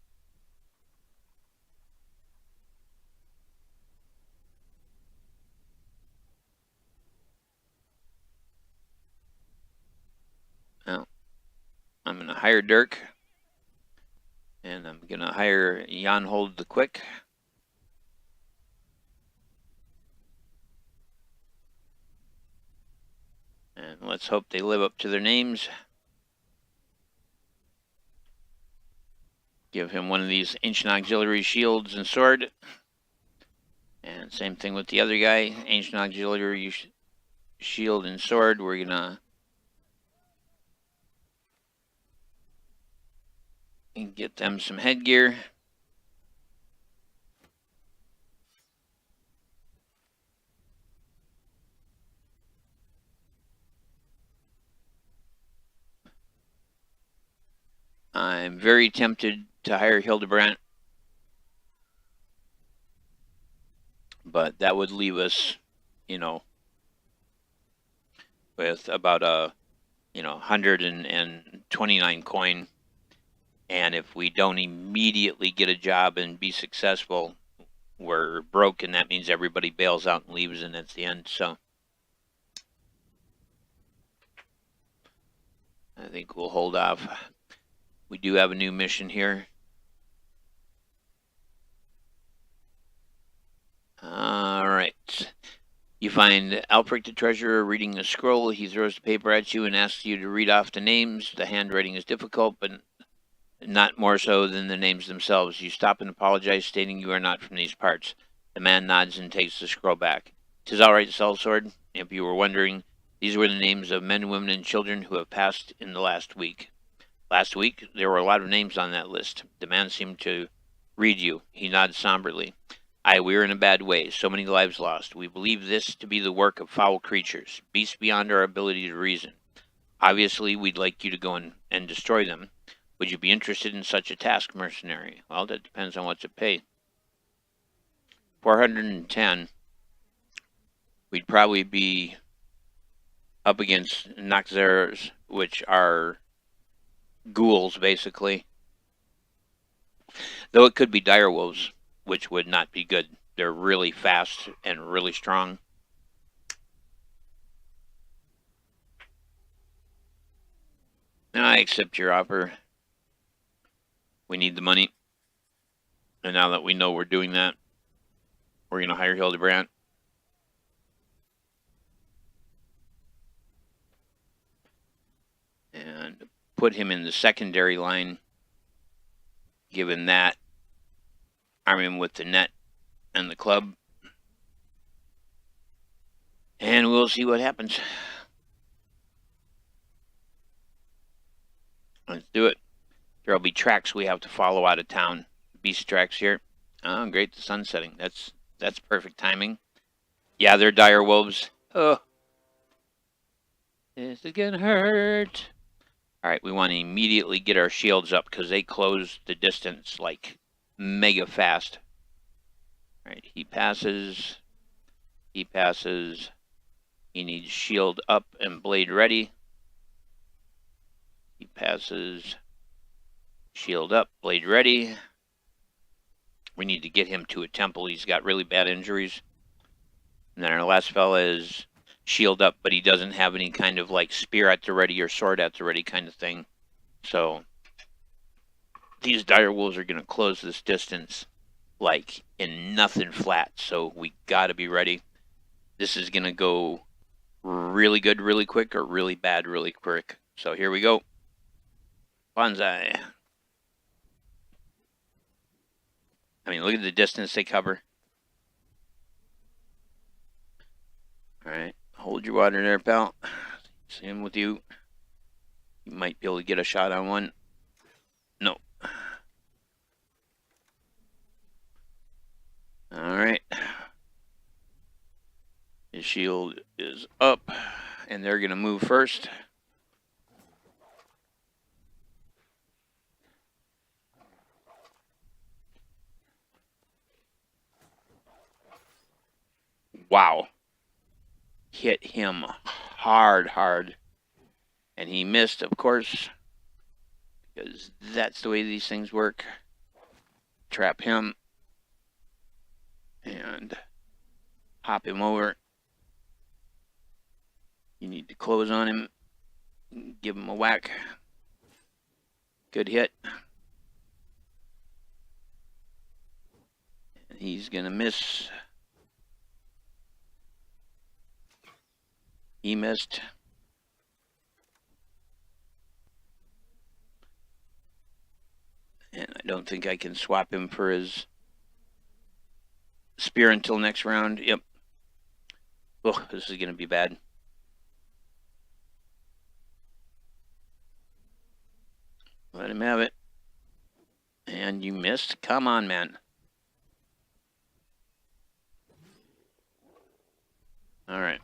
Well, I'm going to hire Dirk. And I'm going to hire Jan Hold the Quick. And let's hope they live up to their names. Give him one of these Ancient Auxiliary Shields and Sword. And same thing with the other guy. Ancient Auxiliary Shield and Sword. We're going to get them some headgear. I'm very tempted to hire Hildebrandt, but that would leave us, with about a, 129 coin. And if we don't immediately get a job and be successful, we're broke, and that means everybody bails out and leaves, and that's the end. So I think we'll hold off. We do have a new mission here. All right. You find Alfric the Treasurer reading a scroll. He throws the paper at you and asks you to read off the names. The handwriting is difficult, but not more so than the names themselves. You stop and apologize, stating you are not from these parts. The man nods and takes the scroll back. 'Tis all right, Sellsword. If you were wondering, these were the names of men, women, and children who have passed in the last week. Last week, there were a lot of names on that list. The man seemed to read you. He nods somberly. Aye, we are in a bad way. So many lives lost. We believe this to be the work of foul creatures, beasts beyond our ability to reason. Obviously, we'd like you to go and destroy them. Would you be interested in such a task, mercenary? Well, that depends on what's it pay. 410. We'd probably be up against Noxers, which are ghouls, basically. Though it could be direwolves, which would not be good. They're really fast and really strong. I accept your offer. We need the money. And now that we know we're doing that, we're going to hire Hildebrandt. put him in the secondary line. Given that, arm him with the net and the club. And we'll see what happens. Let's do it. There'll be tracks we have to follow out of town. Beast tracks here. Oh, great, the sun's setting. That's perfect timing. Yeah, they're dire wolves. Oh, this is gonna hurt. All right, we want to immediately get our shields up because they close the distance like mega fast. All right, he passes. He passes. He needs shield up and blade ready. He passes. Shield up, blade ready. We need to get him to a temple. He's got really bad injuries. And then our last fella is shield up, but he doesn't have any kind of like spear at the ready or sword at the ready kind of thing. So these dire wolves are going to close this distance like in nothing flat. So we got to be ready. This is going to go really good really quick or really bad really quick. So here we go. Bonsai. I mean, look at the distance they cover. All right, hold your water there, pal. Same with you. You might be able to get a shot on one. No. All right. His shield is up, and they're going to move first. Wow. Hit him hard. And he missed, of course, because that's the way these things work. Trap him. And hop him over. You need to close on him. Give him a whack. Good hit. And he's going to miss. He missed. And I don't think I can swap him for his spear until next round. Yep. Oh, this is going to be bad. Let him have it. And you missed. Come on, man. All right.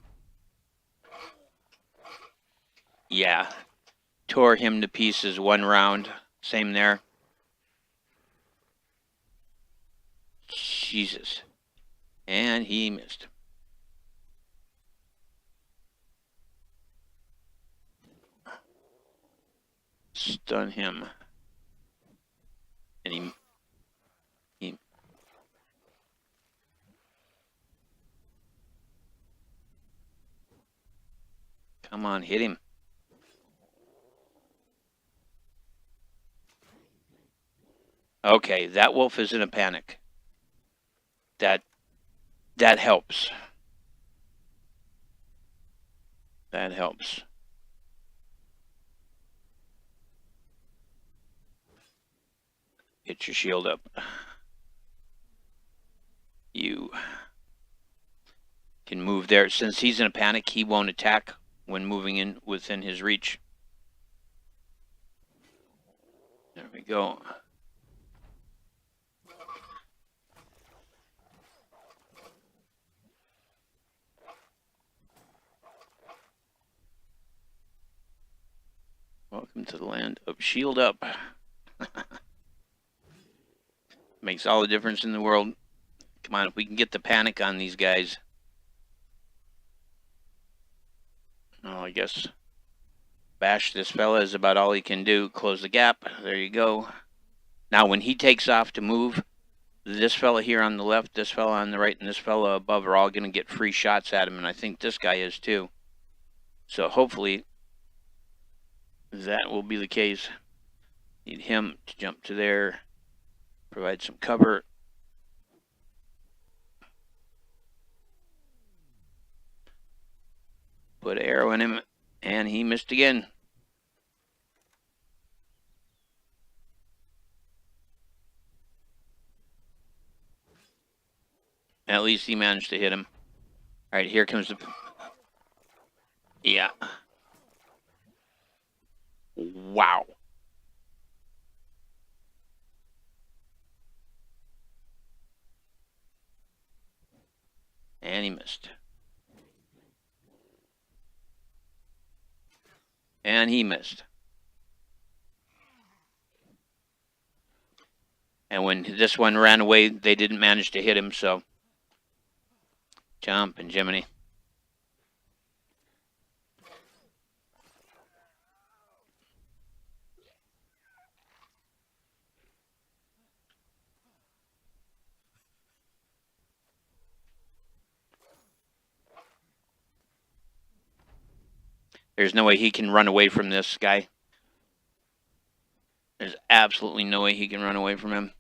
Yeah. Tore him to pieces one round. Same there. Jesus. And he missed. Stun him. And he come on, hit him. Okay, that wolf is in a panic. That helps. That helps. Get your shield up. You can move there. Since he's in a panic, he won't attack when moving in within his reach. There we go. Welcome to the land of shield up. Makes all the difference in the world. Come on, if we can get the panic on these guys. Oh, I guess bash this fella is about all he can do. Close the gap. There you go. Now, when he takes off to move, this fella here on the left, this fella on the right, and this fella above are all going to get free shots at him, and I think this guy is too. So hopefully that will be the case. Need him to jump to there, provide some cover. Put an arrow in him, and he missed again. At least he managed to hit him. All right, here comes the... Yeah. Wow. And he missed. And he missed. And when this one ran away, they didn't manage to hit him, so... Jump and Jiminy. There's no way he can run away from this guy. There's absolutely no way he can run away from him.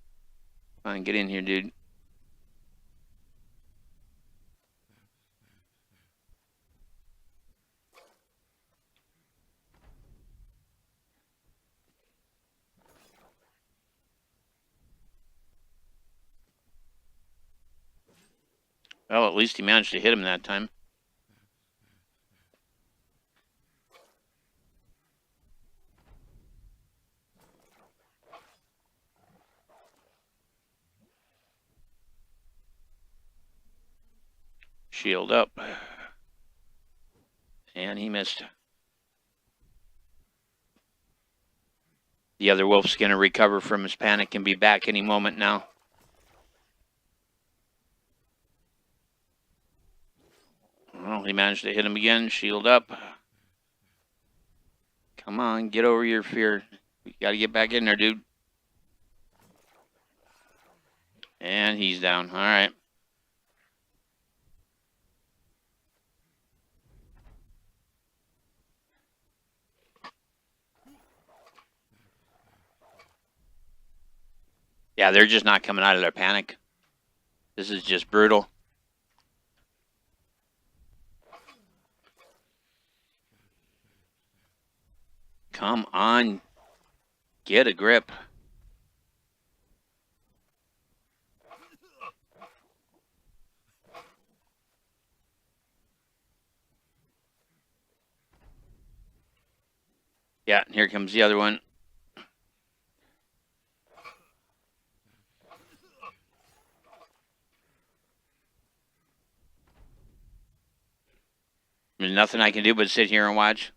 Come on, get in here, dude. Well, at least he managed to hit him that time. Shield up. And he missed. The other wolf's going to recover from his panic and be back any moment now. Well, he managed to hit him again. Shield up. Come on, get over your fear. You got to get back in there, dude. And he's down. All right. Yeah, they're just not coming out of their panic. This is just brutal. Come on. Get a grip. Yeah, and here comes the other one. There's nothing I can do but sit here and watch.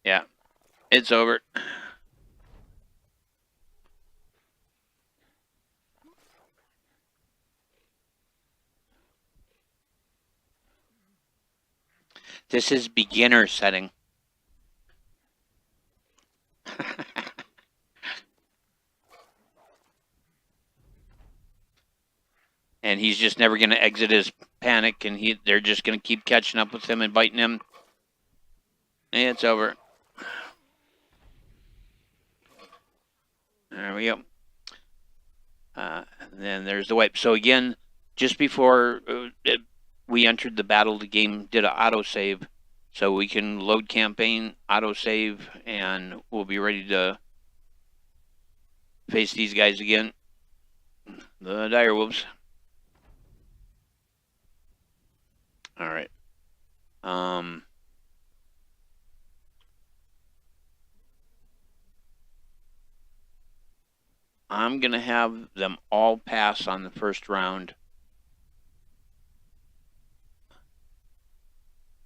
Yeah, it's over. This is beginner setting. And he's just never going to exit his panic, and they're just going to keep catching up with him and biting him. It's over. There we go. Then there's the wipe. So again, just before we entered the battle, the game did an autosave. So we can load campaign, autosave, and we'll be ready to face these guys again. The dire wolves. All right. I'm going to have them all pass on the first round.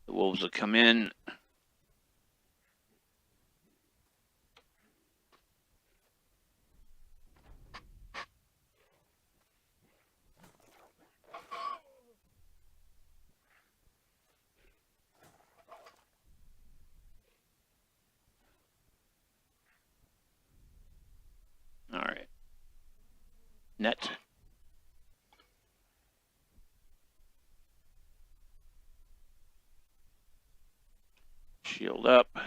The wolves will come in. All right. Net. Shield up.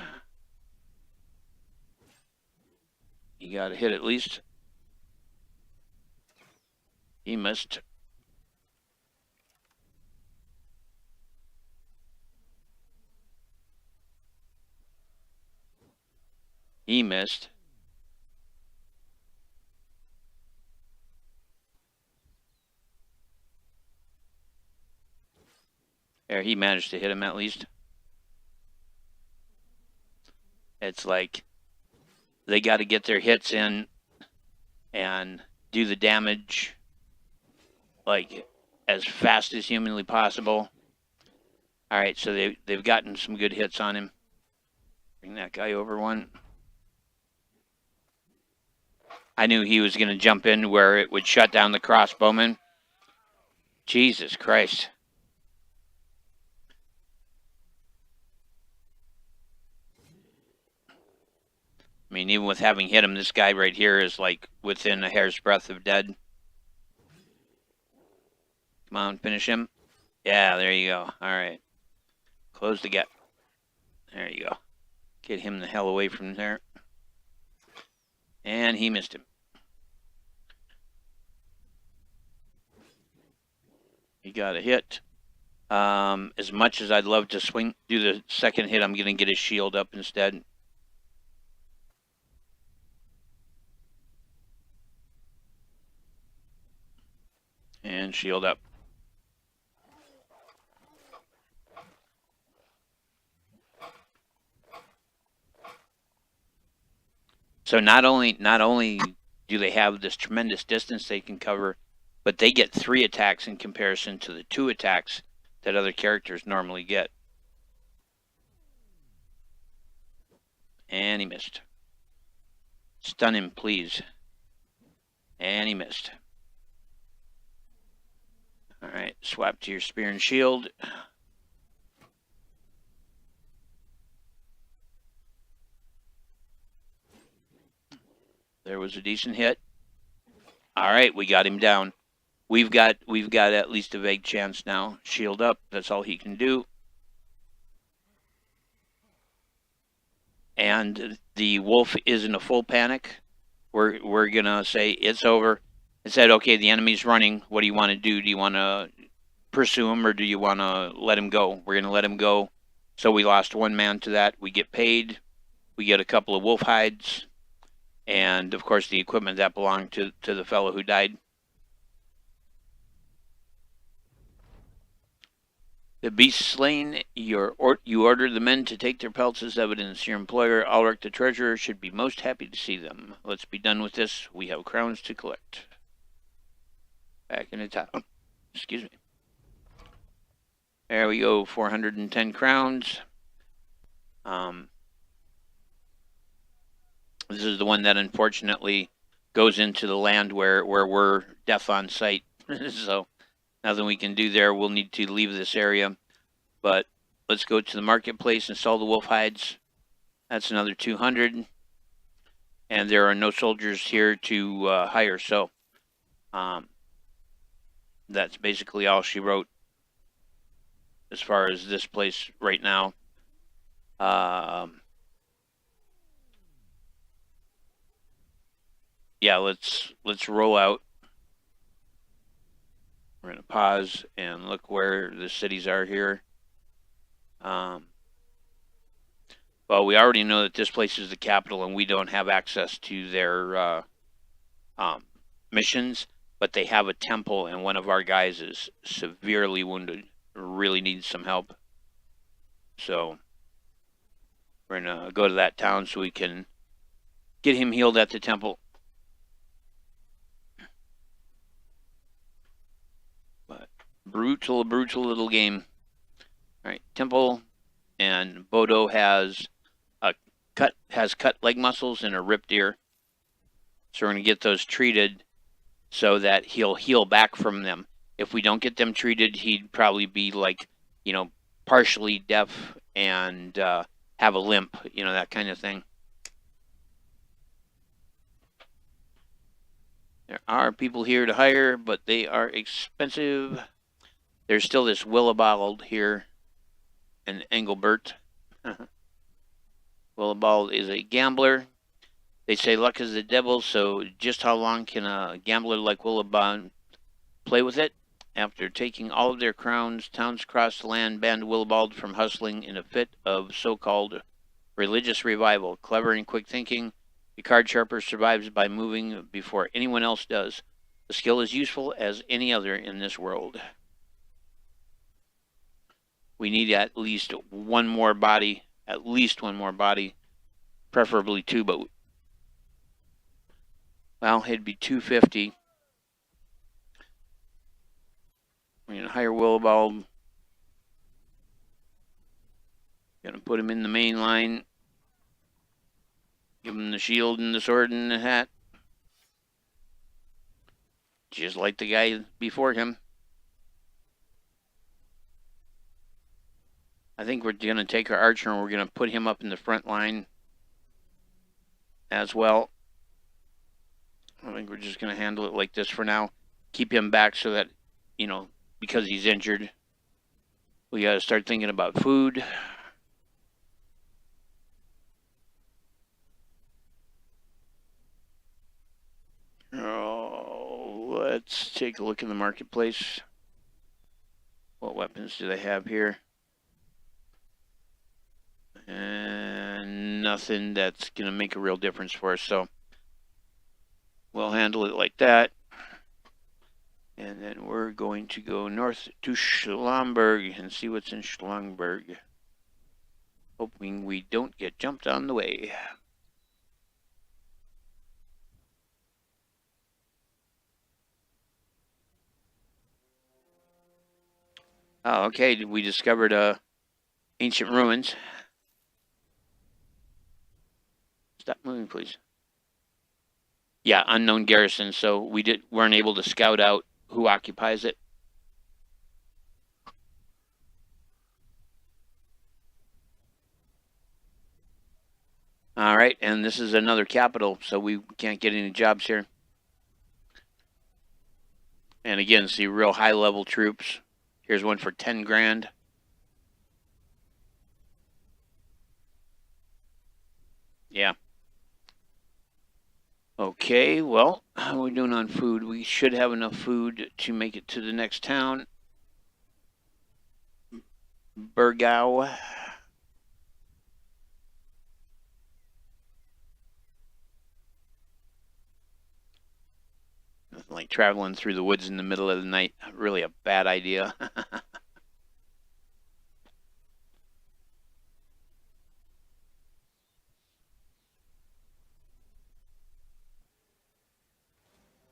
You got to hit at least. He missed. He missed. There, he managed to hit him at least. It's like they got to get their hits in and do the damage like as fast as humanly possible. All right, so they've gotten some good hits on him. Bring that guy over one. I knew he was going to jump in where it would shut down the crossbowman. Jesus Christ. I mean, even with having hit him, this guy right here is like within a hair's breadth of dead. Come on, finish him. Yeah, there you go. All right. Close the gap. There you go. Get him the hell away from there. And he missed him. He got a hit. As much as I'd love to do the second hit, I'm going to get his shield up instead. And shield up. So not only do they have this tremendous distance they can cover, but they get 3 attacks in comparison to the 2 attacks that other characters normally get. And he missed. Stun him, please. And he missed. All right, swap to your spear and shield. There was a decent hit. All right, we got him down. We've got at least a vague chance now. Shield up. That's all he can do. And the wolf is in a full panic. We're gonna say it's over. It said, okay, the enemy's running. What do you want to do? Do you want to pursue him or do you want to let him go? We're gonna let him go. So we lost 1 man to that. We get paid. We get a couple of wolf hides, and of course the equipment that belonged to the fellow who died. The beast slain, you order the men to take their pelts as evidence. Your employer, Ulrich the treasurer, should be most happy to see them. Let's be done with this. We have crowns to collect. Back in the town. Excuse me. There we go, 410 crowns. This is the one that unfortunately goes into the land where we're death on sight. So nothing we can do there. We'll need to leave this area. But let's go to the marketplace and sell the wolf hides. That's another 200. And there are no soldiers here to hire. So that's basically all she wrote as far as this place right now. Yeah, let's roll out. We're going to pause and look where the cities are here. Well, we already know that this place is the capital and we don't have access to their missions, but they have a temple and one of our guys is severely wounded, really needs some help. So we're going to go to that town so we can get him healed at the temple. But brutal little game. All right, temple, and Bodo has cut leg muscles and a ripped ear. So we're going to get those treated so that he'll heal back from them. If we don't get them treated, he'd probably be like, partially deaf and have a limp, that kind of thing. There are people here to hire, but they are expensive. There's still this Willibald here in Engelbert. Willibald is a gambler. They say luck is the devil, so just how long can a gambler like Willibald play with it? After taking all of their crowns, towns across the land banned Willibald from hustling in a fit of so-called religious revival. Clever and quick thinking, the card sharper survives by moving before anyone else does. The skill is useful as any other in this world. We need at least one more body, preferably two, but well, it'd be 250. We're gonna hire Willibald. Gonna put him in the main line. Give him the shield and the sword and the hat. Just like the guy before him. I think we're going to take our archer and we're going to put him up in the front line as well. I think we're just going to handle it like this for now. Keep him back so that, because he's injured, we got to start thinking about food. Oh, let's take a look in the marketplace. What weapons do they have here? And nothing that's going to make a real difference for us. So we'll handle it like that. And then we're going to go north to Schlumberg and see what's in Schlumberg. Hoping we don't get jumped on the way. Oh, okay. We discovered ancient ruins. Stop moving, please. Yeah, unknown garrison. So we weren't able to scout out who occupies it. All right, and this is another capital, so we can't get any jobs here. And again, see real high-level troops. Here's one for 10 grand. Yeah. Okay, well, how are we doing on food? We should have enough food to make it to the next town. Burgau. Nothing like traveling through the woods in the middle of the night. Really a bad idea.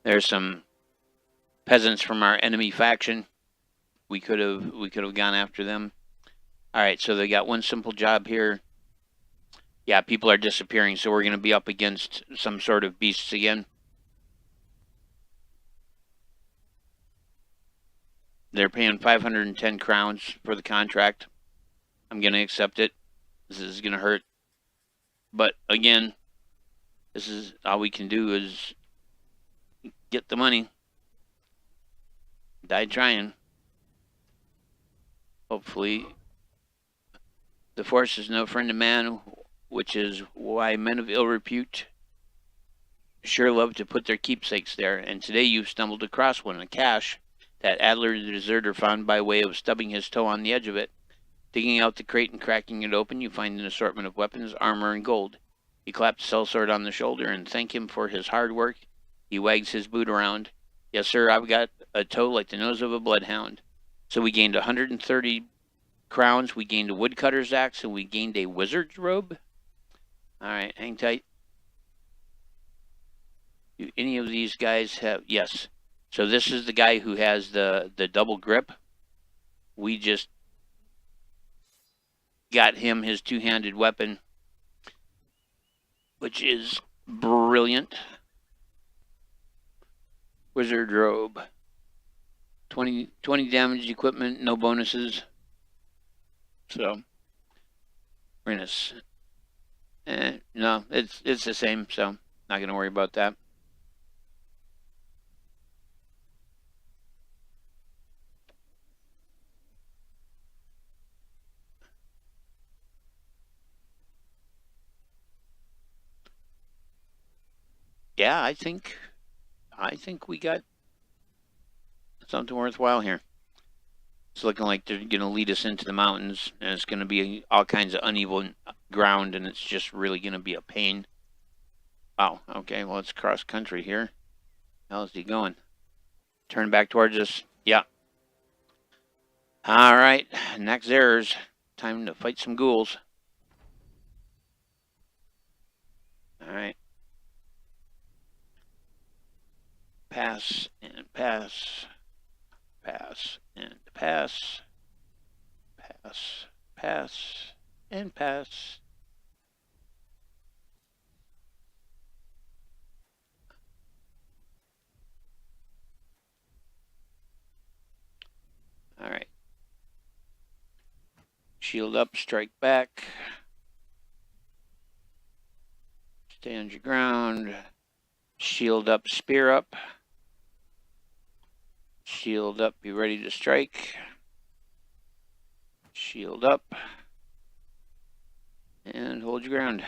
There's some peasants from our enemy faction. We could have gone after them. All right, so they got one simple job here. Yeah, people are disappearing, so we're going to be up against some sort of beasts again. They're paying 510 crowns for the contract. I'm going to accept it. This is going to hurt. But again, this is all we can do is get the money. Die trying. Hopefully, the force is no friend of man, which is why men of ill repute sure love to put their keepsakes there. And today you've stumbled across one, a cache that Adler the deserter found by way of stubbing his toe on the edge of it. Digging out the crate and cracking it open, you find an assortment of weapons, armor, and gold. You clap the sellsword on the shoulder and thank him for his hard work. He wags his boot around. Yes, sir, I've got a toe like the nose of a bloodhound. So we gained 130 crowns, we gained a woodcutter's axe, and we gained a wizard's robe. All right, hang tight. Do any of these guys have... Yes. So this is the guy who has the double grip. We just got him his two-handed weapon, which is brilliant. Wizard robe. 20 damage equipment, no bonuses. So we're gonna no, it's the same, so not gonna worry about that. Yeah, I think we got something worthwhile here. It's looking like they're going to lead us into the mountains, and it's going to be all kinds of uneven ground, and it's just really going to be a pain. Wow, okay, well, it's cross country here. How is he going? Turn back towards us. Yeah. All right, next there's time to fight some ghouls. All right. Pass and pass, pass and pass, pass, pass, and pass. All right. Shield up, strike back. Stay on your ground. Shield up, spear up. Shield up, be ready to strike. Shield up. And hold your ground.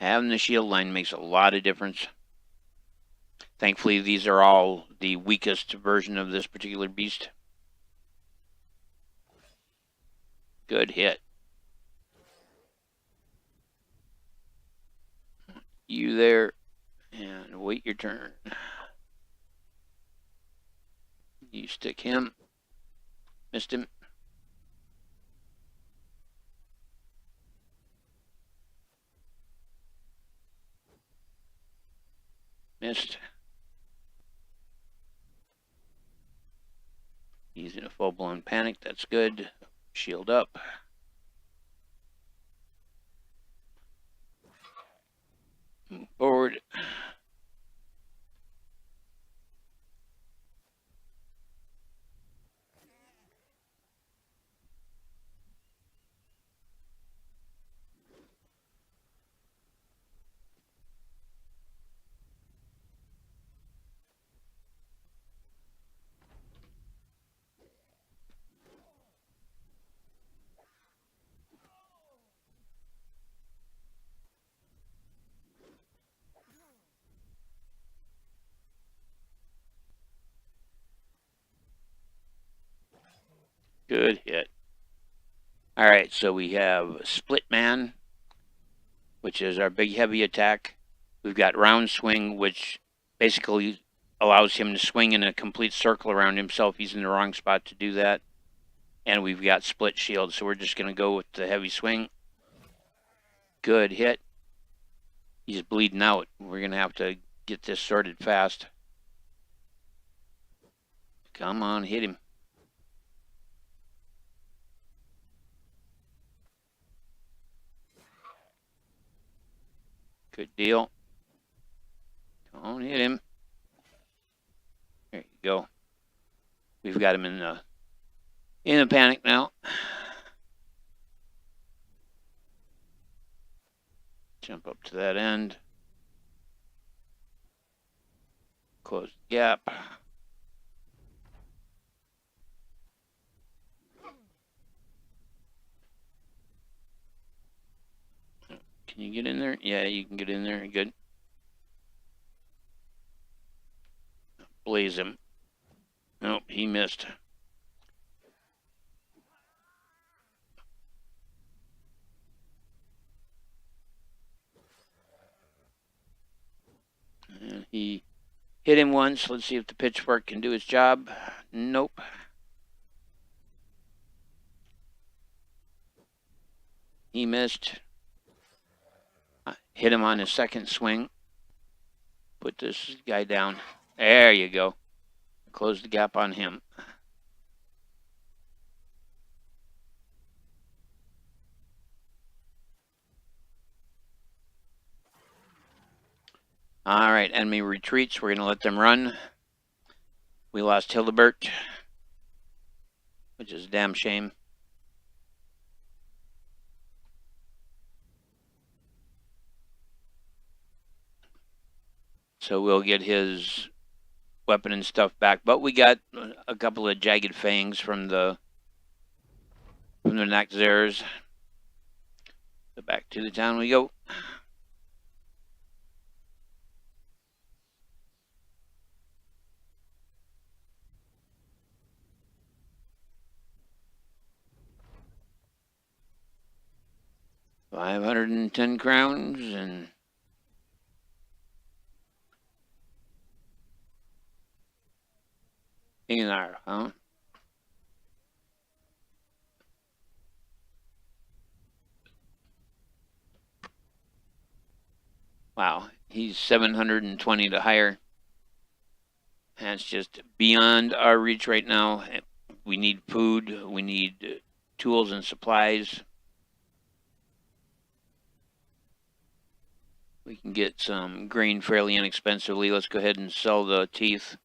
Having the shield line makes a lot of difference. Thankfully, these are all the weakest version of this particular beast. Good hit. You there, and wait your turn. You stick him. Missed him. Missed. He's in a full-blown panic. That's good. Shield up. Move forward. Good hit. All right, so we have Split Man, which is our big heavy attack. We've got Round Swing, which basically allows him to swing in a complete circle around himself. He's in the wrong spot to do that. And we've got Split Shield, so we're just going to go with the heavy swing. Good hit. He's bleeding out. We're going to have to get this sorted fast. Come on, hit him. Good deal. Come on, hit him. There you go. We've got him in a panic now. Jump up to that end. Close the gap. Can you get in there? Yeah, you can get in there. Good. Blaze him. Nope, he missed. And he hit him once. Let's see if the pitchfork can do its job. Nope. He missed. Hit him on his second swing. Put this guy down. There you go. Close the gap on him. All right, enemy retreats. We're going to let them run. We lost Hildebert, which is a damn shame. So we'll get his weapon and stuff back. But we got a couple of jagged fangs from the Naxxers. So back to the town we go. 510 crowns and Inar, huh? Wow, he's 720 to hire. That's just beyond our reach right now. We need food. We need tools and supplies. We can get some grain fairly inexpensively. Let's go ahead and sell the teeth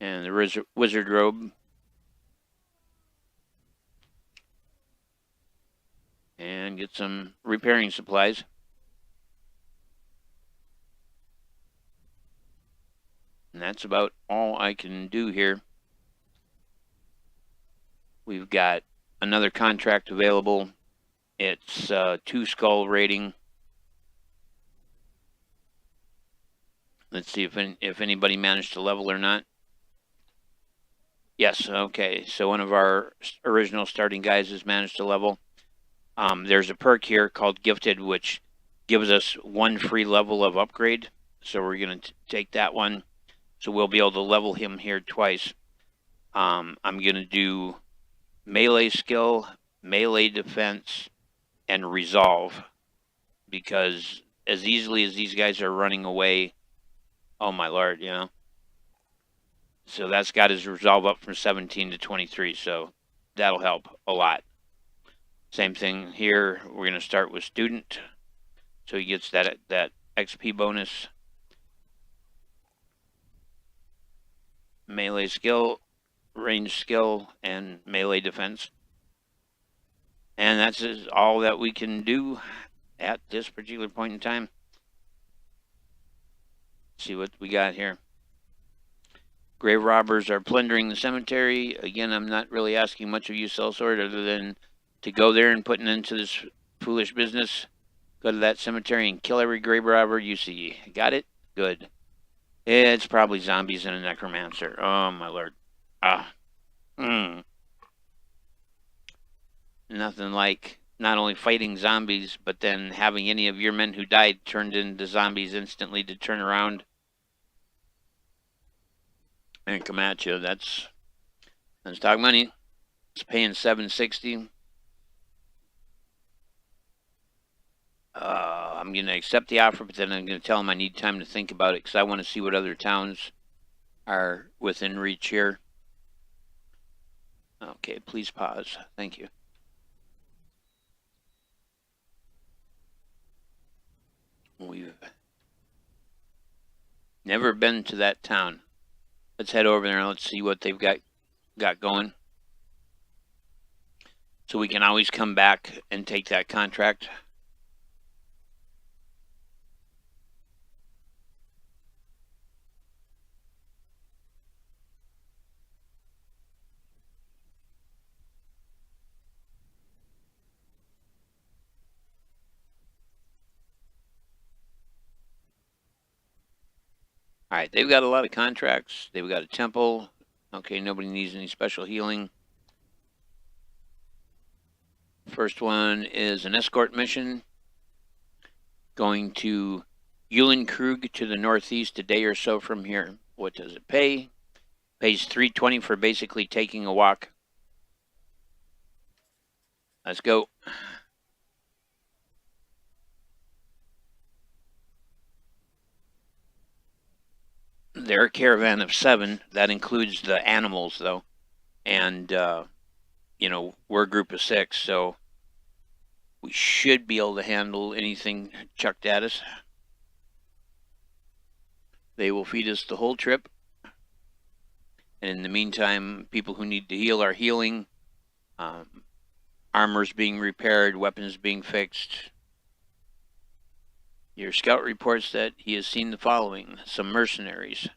and the wizard robe. And get some repairing supplies. And that's about all I can do here. We've got another contract available. It's 2 skull rating. Let's see if anybody managed to level or not. Yes, okay. So one of our original starting guys has managed to level. There's a perk here called Gifted, which gives us 1 free level of upgrade. So we're going to take that one. So we'll be able to level him here twice. I'm going to do melee skill, melee defense, and resolve. Because as easily as these guys are running away, oh my lord, you know. So that's got his resolve up from 17 to 23. So that'll help a lot. Same thing here. We're going to start with student. So he gets that XP bonus. Melee skill, range skill, and melee defense. And that's all that we can do at this particular point in time. Let's see what we got here. Grave robbers are plundering the cemetery. Again, I'm not really asking much of you, sellsword, other than to go there and put an end to this foolish business. Go to that cemetery and kill every grave robber you see. Got it? Good. It's probably zombies and a necromancer. Oh, my lord. Nothing like not only fighting zombies, but then having any of your men who died turned into zombies instantly to turn around and come at you. That's dog money. It's paying $760. I'm going to accept the offer, but then I'm going to tell him I need time to think about it because I want to see what other towns are within reach here. Okay, please pause. Thank you. We've never been to that town. Let's head over there and let's see what they've got going. So we can always come back and take that contract. All right, they've got a lot of contracts. They've got a temple. Okay, nobody needs any special healing. First one is an escort mission. Going to Eulenkrug to the northeast, a day or so from here. What does it pay? Pays $320 for basically taking a walk. Let's go. They're a caravan of 7. That includes the animals, though. And, you know, we're a group of 6, so we should be able to handle anything chucked at us. They will feed us the whole trip. And in the meantime, people who need to heal are healing. Armor's being repaired, weapons being fixed. Your scout reports that he has seen the following: some mercenaries.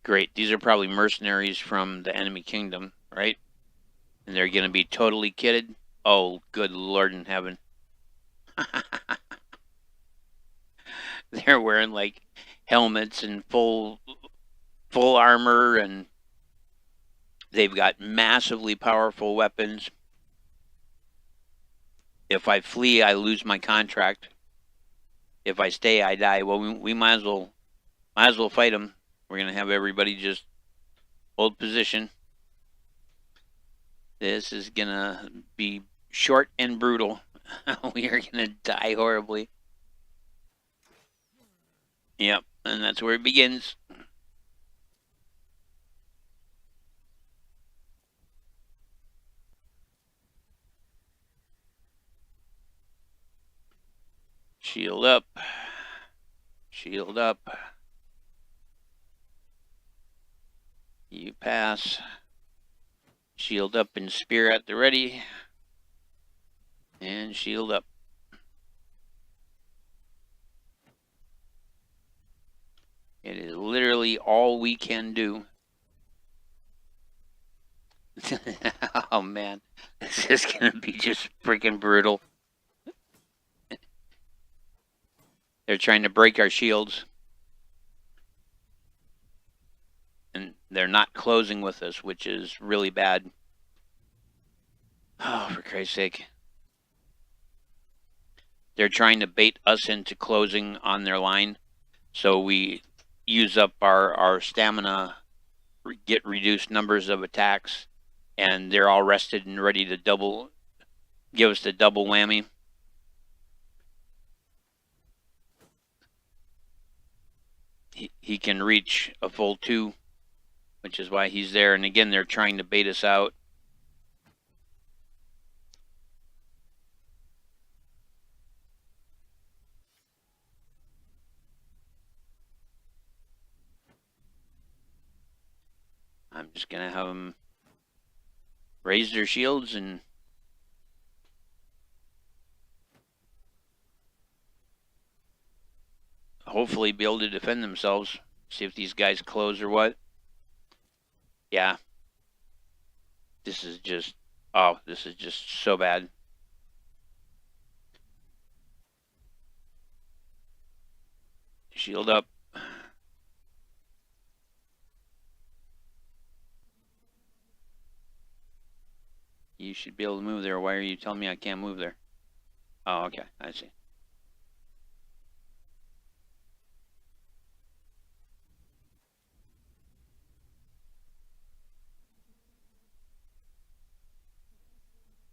Great. These are probably mercenaries from the enemy kingdom, right? And they're going to be totally kitted. Oh, good Lord in heaven. They're wearing like helmets and full armor, and they've got massively powerful weapons. if I flee, I lose my contract. If I stay, I die. Well, we might as well fight them. We're gonna have everybody just hold position. This is gonna be short and brutal. We are gonna die horribly. Yep, and that's where it begins. Shield up. Shield up. You pass. Shield up and spear at the ready. And shield up. It is literally all we can do. Oh man, this is gonna be just freaking brutal. They're trying to break our shields. And they're not closing with us, which is really bad. Oh, for Christ's sake. They're trying to bait us into closing on their line. So we use up our stamina, get reduced numbers of attacks, and they're all rested and ready to give us the double whammy. He can reach a full 2, which is why he's there. And again, they're trying to bait us out. I'm just going to have them raise their shields and hopefully be able to defend themselves. See if these guys close or what. Yeah. This is just so bad. Shield up. You should be able to move there. Why are you telling me I can't move there? Oh, okay. I see.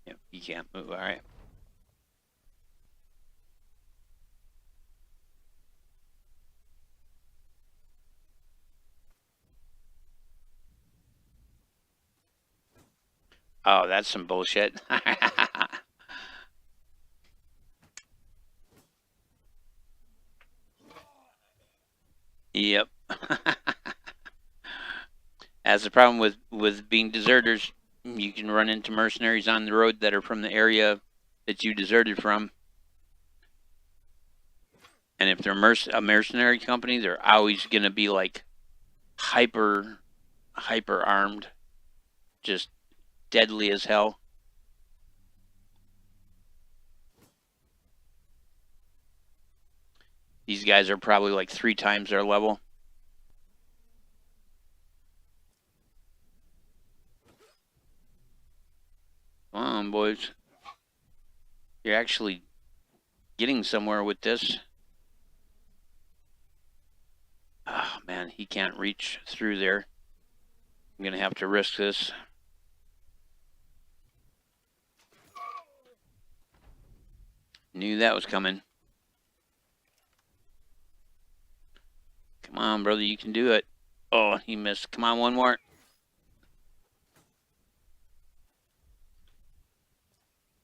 Yep, you can't move. All right. Oh, that's some bullshit. Yep. As the problem with being deserters, you can run into mercenaries on the road that are from the area that you deserted from. And if they're a mercenary company, they're always going to be like hyper armed, just deadly as hell. These guys are probably like 3 times their level. Come on, boys. You're actually getting somewhere with this. Oh, man, he can't reach through there. I'm going to have to risk this. Knew that was coming. Come on, brother, you can do it. Oh, he missed. Come on, one more.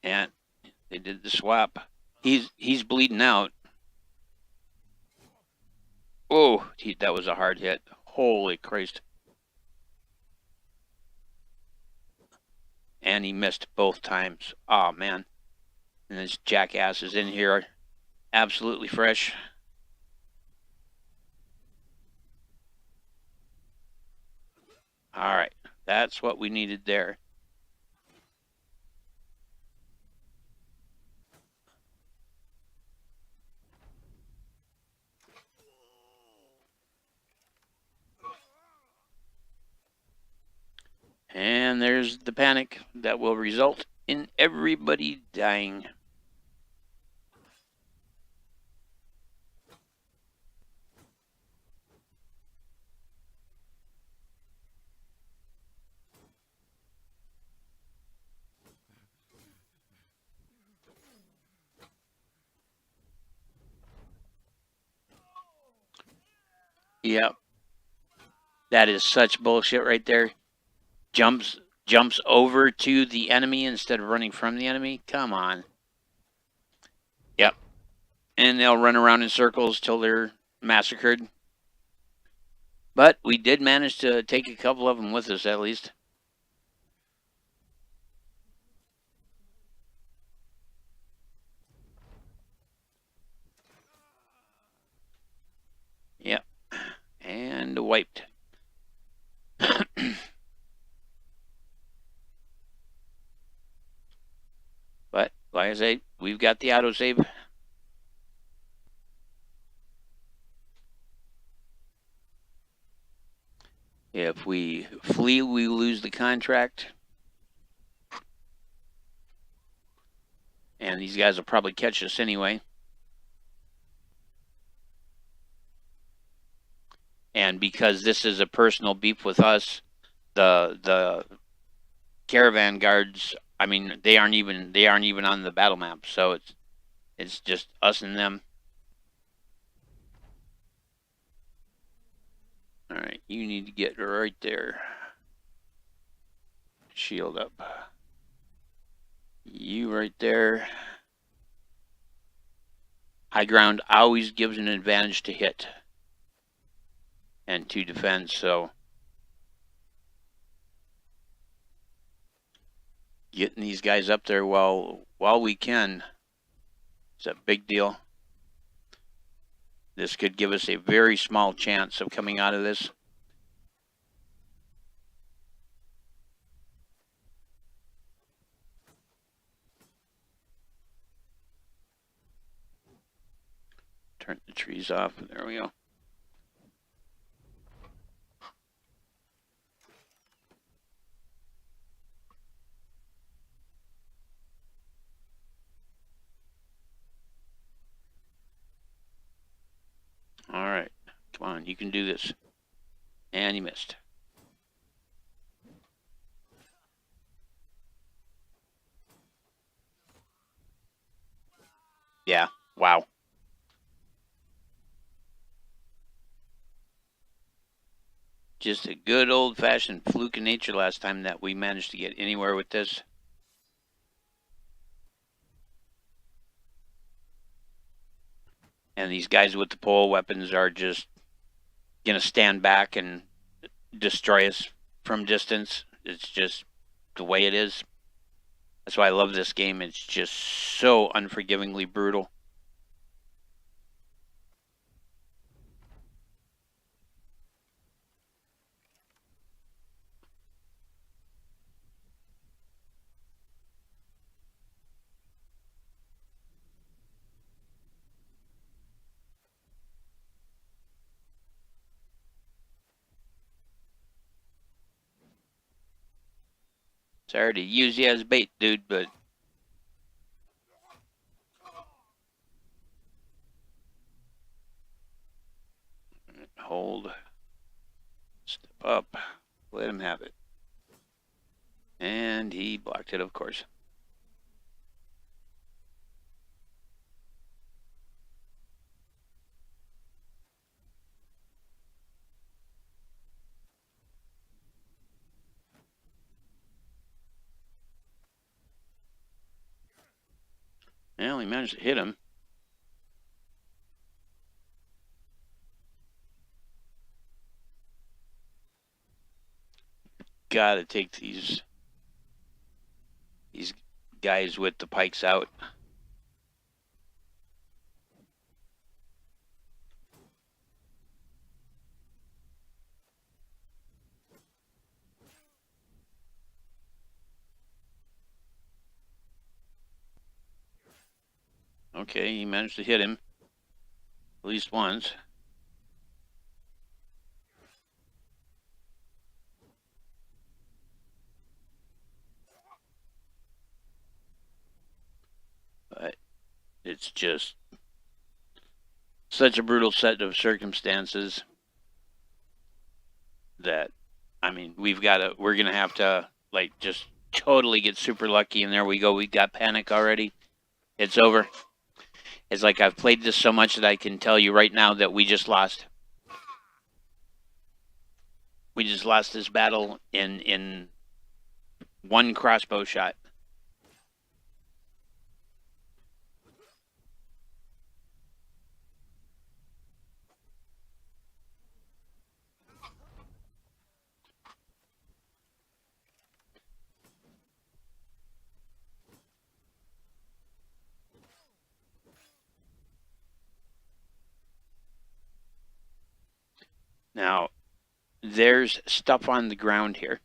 And they did the swap. He's bleeding out. Oh, that was a hard hit. Holy Christ. And he missed both times. Oh, man. And this jackass is in here absolutely fresh. All right. That's what we needed there. And there's the panic that will result in everybody dying. Yep. That is such bullshit right there. Jumps over to the enemy instead of running from the enemy. Come on. Yep. And they'll run around in circles till they're massacred. But we did manage to take a couple of them with us at least. Yep. And wiped. But like I say, we've got the autosave. If we flee, we lose the contract. And these guys will probably catch us anyway. And because this is a personal beef with us, the caravan guards, I mean, they aren't even on the battle map, so it's just us and them. All right, you need to get right there. Shield up. You right there. High ground always gives an advantage to hit and to defend, so getting these guys up there while we can is a big deal. This could give us a very small chance of coming out of this. Turn the trees off. There we go. All right. Come on, you can do this. And you missed. Yeah. Wow. Just a good old-fashioned fluke in nature last time that we managed to get anywhere with this. And these guys with the pole weapons are just going to stand back and destroy us from distance. It's just the way it is. That's why I love this game. It's just so unforgivingly brutal. Sorry to use you as bait, dude, but hold, step up, let him have it. And he blocked it, of course. Well, he managed to hit him. Gotta take these guys with the pikes out. Okay, he managed to hit him at least once. But it's just such a brutal set of circumstances that, I mean, we're gonna have to, like, just totally get super lucky, and there we go. We got panic already. It's over. It's like I've played this so much that I can tell you right now that we just lost. We just lost this battle in one crossbow shot. Now, there's stuff on the ground here.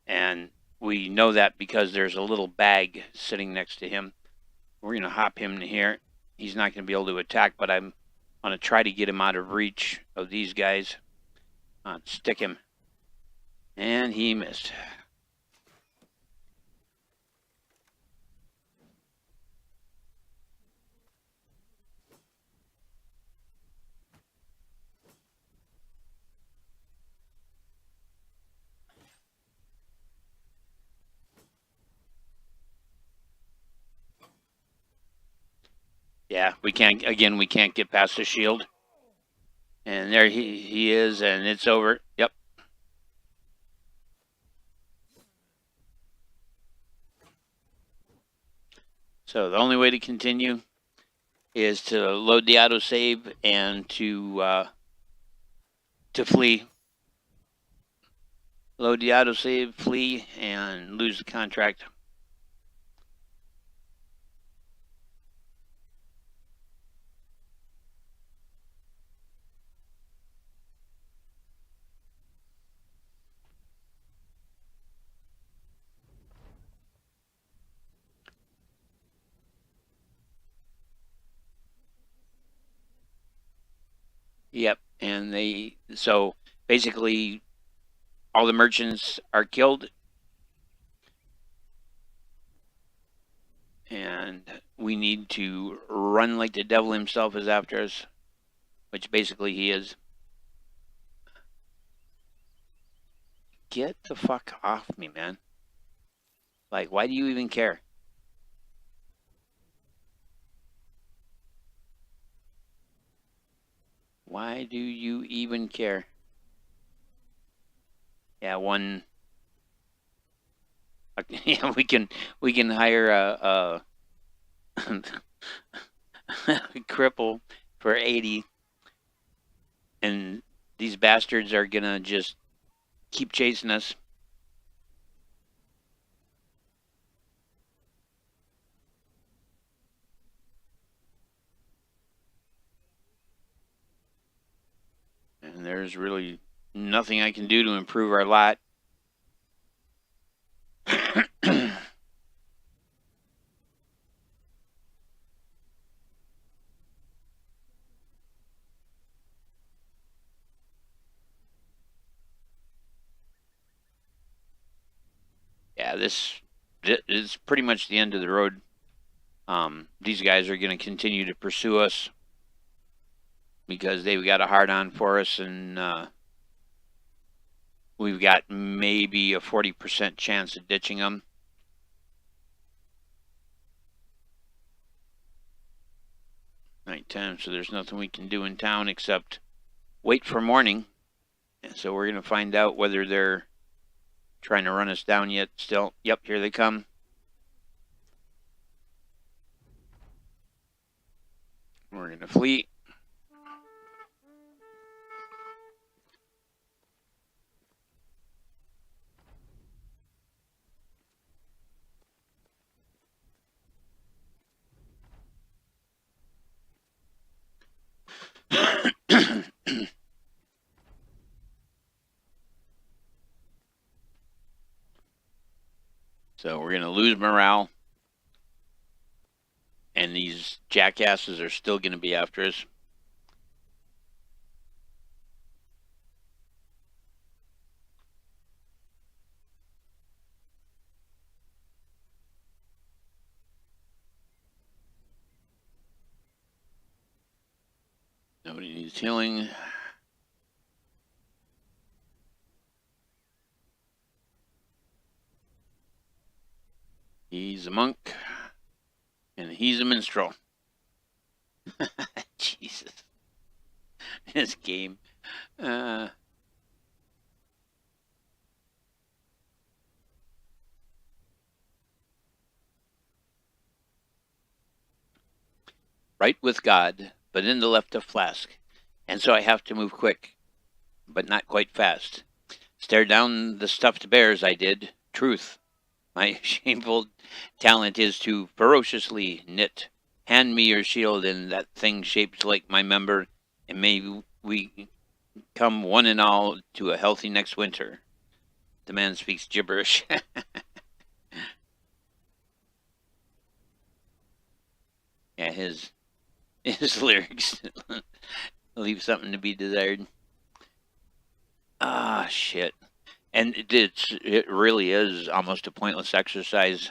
And we know that because there's a little bag sitting next to him. We're going to hop him in here. He's not going to be able to attack, but I'm going to try to get him out of reach of these guys. Stick him. And he missed. Yeah, we can't get past the shield. And there he is, and it's over. Yep. So the only way to continue is to load the autosave and to flee. Load the autosave, flee, and lose the contract. Yep, and so basically all the merchants are killed, and we need to run like the devil himself is after us, which basically he is. Get the fuck off me, man. Like, why do you even care? Why do you even care? Yeah, one. Yeah, we can hire a cripple for 80, and these bastards are gonna just keep chasing us. And there's really nothing I can do to improve our lot. Yeah, this is pretty much the end of the road. These guys are going to continue to pursue us because they've got a hard on for us, and we've got maybe a 40% chance of ditching them. Nighttime, so there's nothing we can do in town except wait for morning. And so we're going to find out whether they're trying to run us down yet still. Yep, here they come. We're going to flee. So we're going to lose morale. And these jackasses are still going to be after us. Nobody needs healing. He's a monk. And he's a minstrel. Jesus. This game. right with God, but in the left of flask. And so I have to move quick, but not quite fast. Stare down the stuffed bears I did. Truth. My shameful talent is to ferociously knit. Hand me your shield and that thing shaped like my member, and may we come one and all to a healthy next winter. The man speaks gibberish. Yeah, his lyrics leave something to be desired. Ah, shit. And it really is almost a pointless exercise.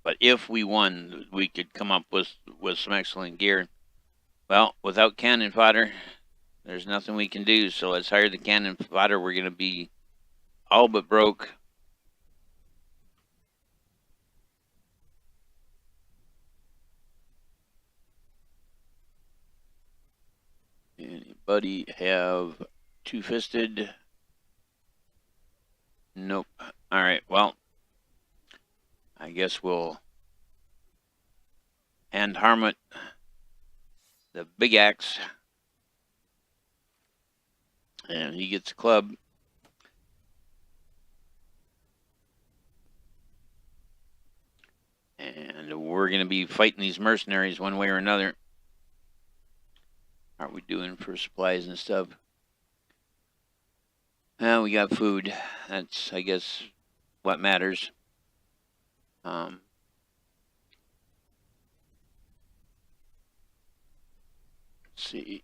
But if we won, we could come up with some excellent gear. Well, without cannon fodder, there's nothing we can do. So let's hire the cannon fodder. We're going to be all but broke. Anybody have two-fisted? Nope. All right. Well, I guess we'll hand Harmut the big axe, and he gets a club. And we're going to be fighting these mercenaries one way or another. How are we doing for supplies and stuff? Well, we got food. That's, I guess, what matters. Let's see.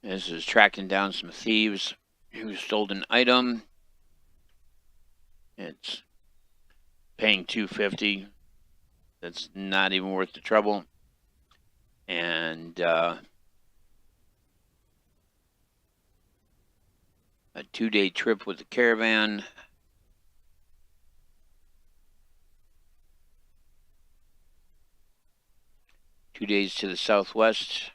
This is tracking down some thieves who stole an item. It's paying $250. That's not even worth the trouble. And a 2-day trip with the caravan. Two days to the southwest.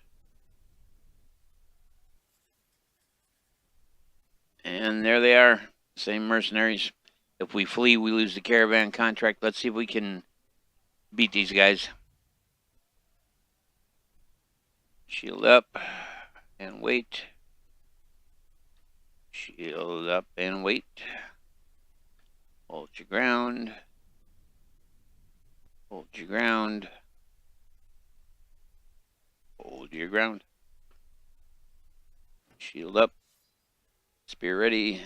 And there they are, same mercenaries. If we flee, we lose the caravan contract. Let's see if we can beat these guys. Shield up and wait. Shield up and wait. Hold your ground. Hold your ground. Hold your ground. Shield up. Spear ready.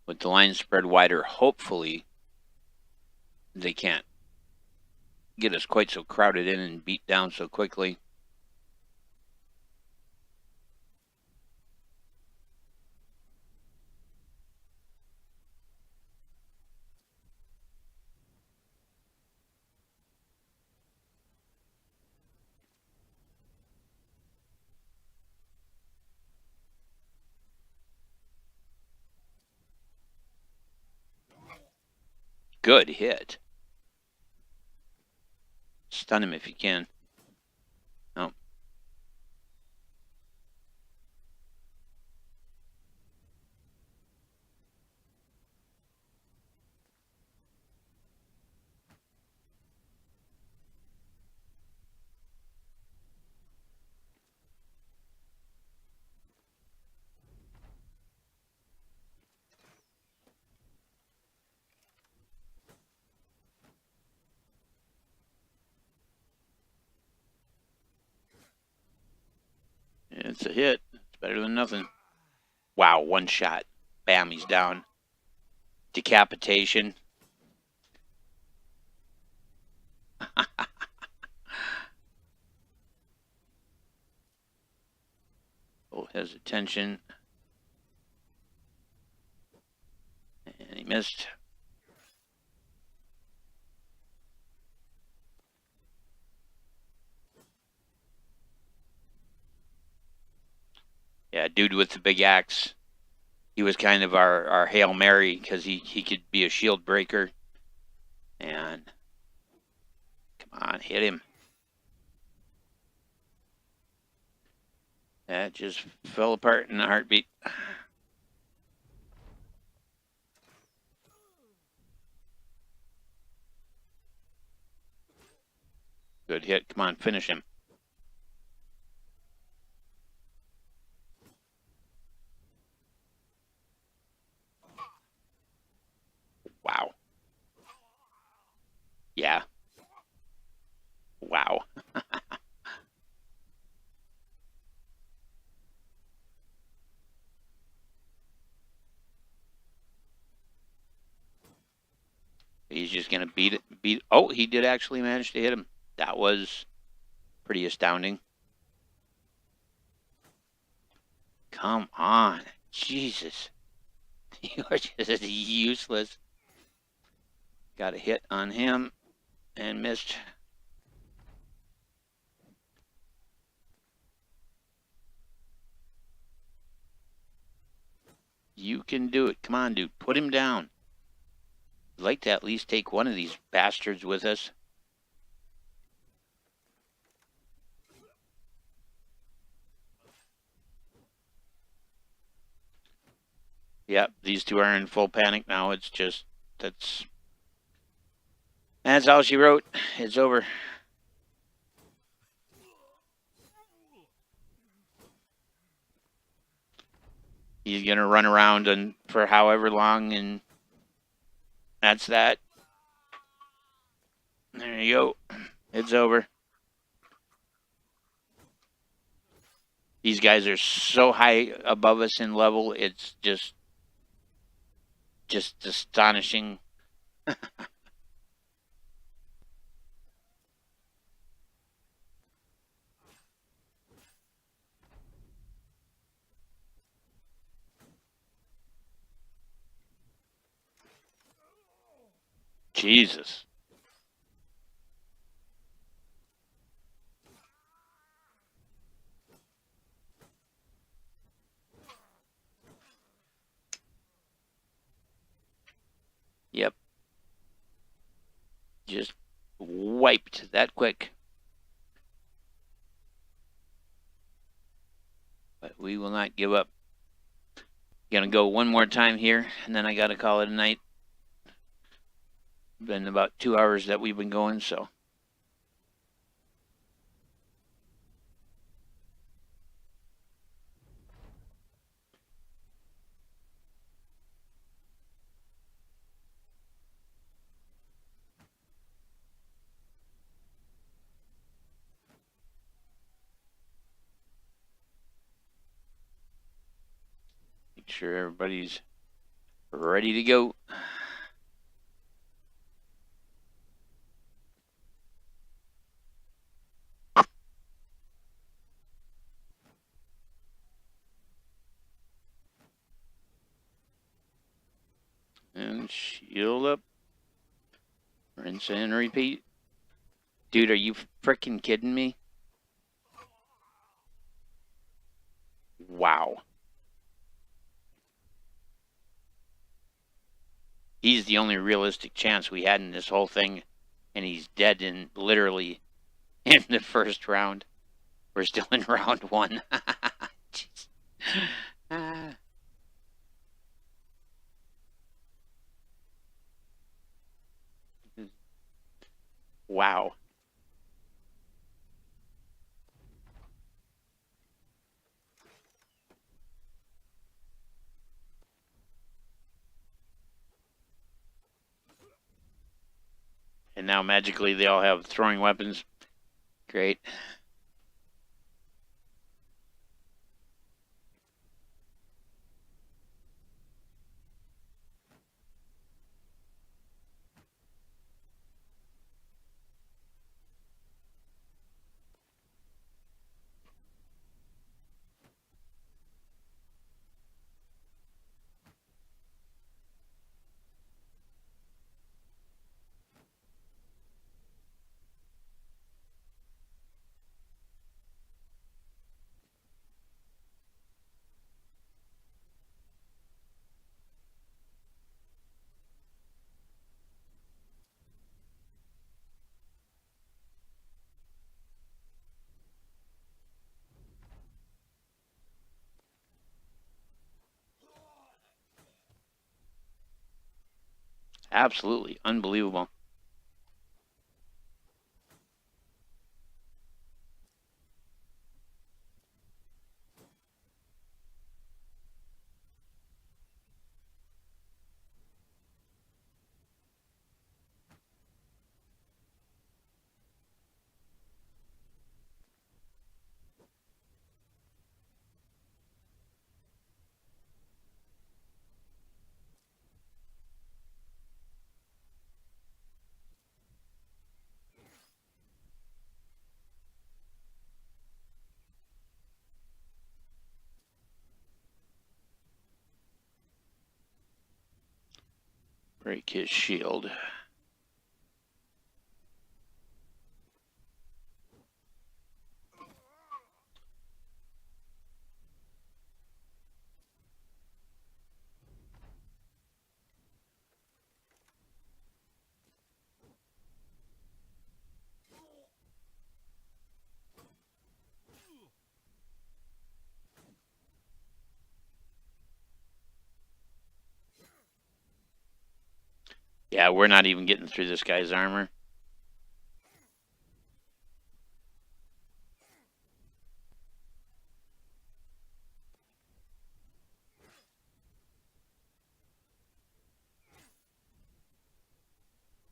With the line spread wider, hopefully they can't get us quite so crowded in and beat down so quickly. Good hit. Stun him if you can. No. It's a hit. It's better than nothing. Wow, one shot. Bam, he's down. Decapitation. Hold his attention. And he missed. Yeah, dude with the big axe. He was kind of our Hail Mary because he could be a shield breaker. And come on, hit him. That just fell apart in a heartbeat. Good hit. Come on, finish him. Wow. Yeah. Wow. He's just going to beat it. Oh, he did actually manage to hit him. That was pretty astounding. Come on. Jesus. You are just useless. Got a hit on him and missed. You can do it. Come on, dude. Put him down. I'd like to at least take one of these bastards with us. Yep, these two are in full panic now. It's just, that's all she wrote. It's over. He's going to run around and for however long, and that's that. There you go. It's over. These guys are so high above us in level. It's just astonishing. Jesus. Yep. Just wiped that quick. But we will not give up. Gonna go one more time here, and then I gotta call it a night. Been about 2 hours that we've been going, so. Make sure everybody's ready to go. And shield up. Rinse and repeat. Dude, are you freaking kidding me? Wow. He's the only realistic chance we had in this whole thing, and he's dead in literally in the first round. We're still in round one. Wow. And now magically they all have throwing weapons. Great. absolutely unbelievable. Break his shield. Yeah, we're not even getting through this guy's armor.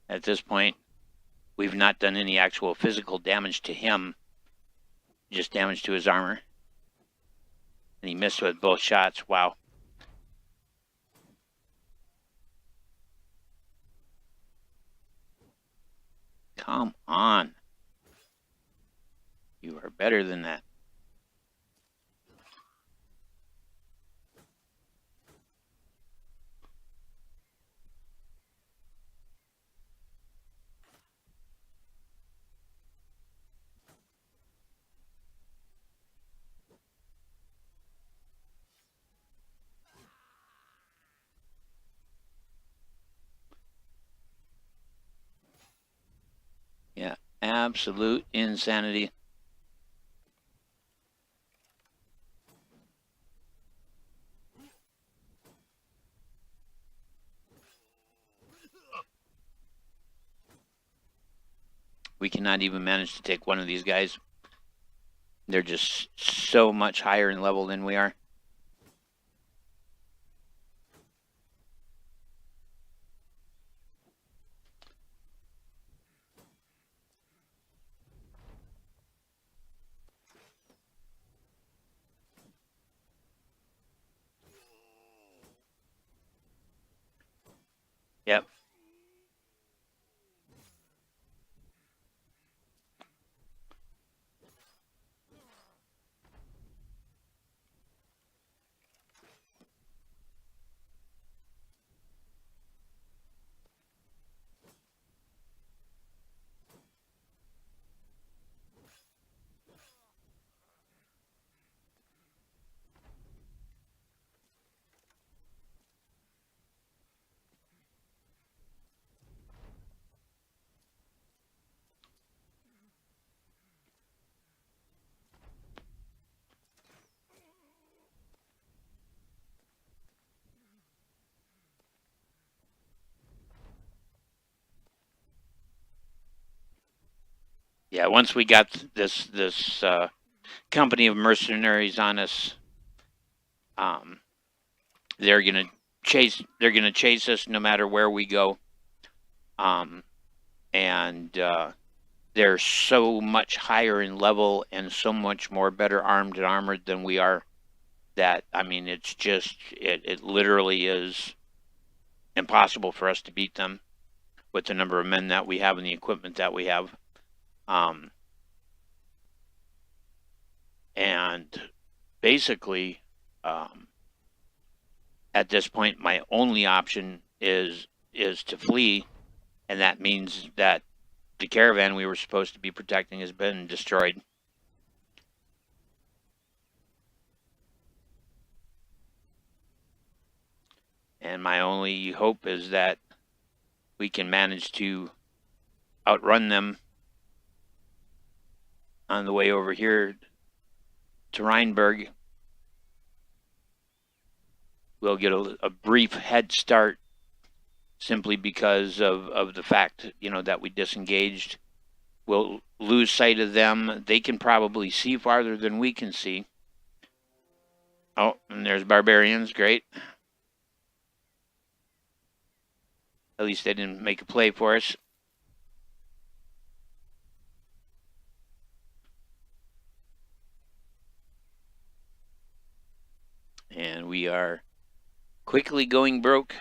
At this point, we've not done any actual physical damage to him, just damage to his armor. And he missed with both shots. Wow. Come on. You are better than that. Yeah, absolute insanity. We cannot even manage to take one of these guys. They're just so much higher in level than we are. Yep. Yeah, once we got this company of mercenaries on us, they're gonna chase us no matter where we go. And they're so much higher in level and so much more better armed and armored than we are that, I mean, it's just it literally is impossible for us to beat them with the number of men that we have and the equipment that we have. And basically, at this point, my only option is to flee, and that means that the caravan we were supposed to be protecting has been destroyed. And my only hope is that we can manage to outrun them on the way over here to Rheinberg. We'll get a brief head start simply because of the fact, that we disengaged. We'll lose sight of them. They can probably see farther than we can see. Oh, and there's barbarians. Great. At least they didn't make a play for us. And we are quickly going broke.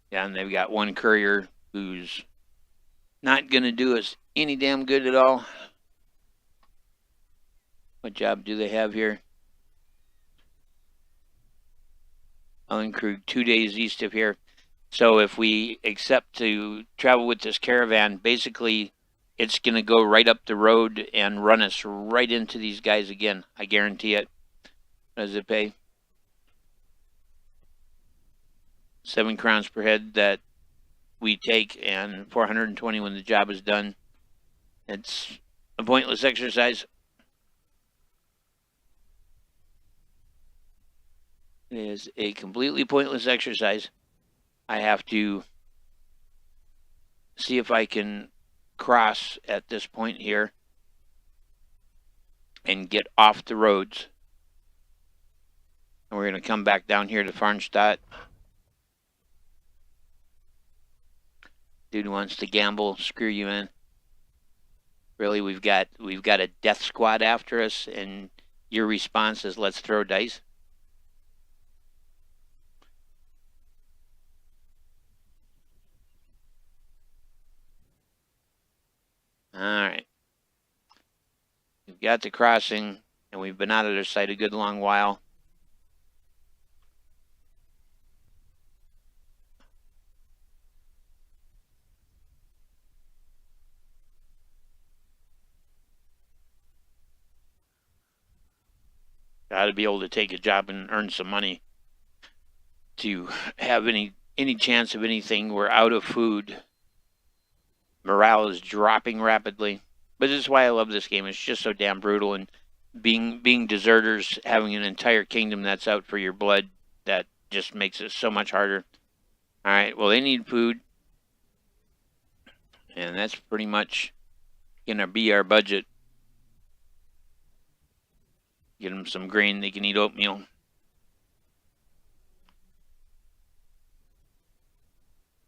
Yeah, and they've got one courier who's not going to do us any damn good at all. What job do they have here? Ellenkrug, 2 days east of here. So if we accept to travel with this caravan, basically it's going to go right up the road and run us right into these guys again. I guarantee it. What does it pay? 7 crowns per head that we take, and 420 when the job is done. It's a pointless exercise. It is a completely pointless exercise. I have to see if I can cross at this point here and get off the roads. And we're going to come back down here to Farnstadt. Dude wants to gamble. Screw you, man. Really, we've got a death squad after us, and your response is let's throw dice. All right. We've got the crossing, and we've been out of their sight a good long while. Got to be able to take a job and earn some money to have any chance of anything. We're out of food. Morale is dropping rapidly. But this is why I love this game. It's just so damn brutal, and being deserters, having an entire kingdom that's out for your blood, that just makes it so much harder. All right, well, they need food, and that's pretty much going to be our budget. Get them some grain, they can eat oatmeal.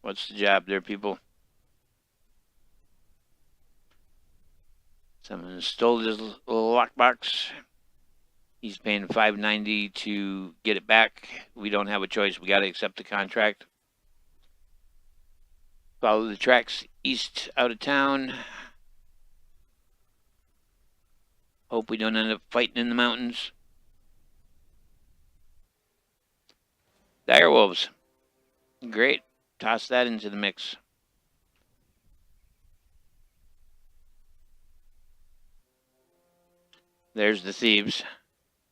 What's the job there, people? Someone stole his little lockbox. He's paying $5.90 to get it back. We don't have a choice. We got to accept the contract. Follow the tracks east out of town. Hope we don't end up fighting in the mountains. Direwolves. Great. Toss that into the mix. There's the thieves.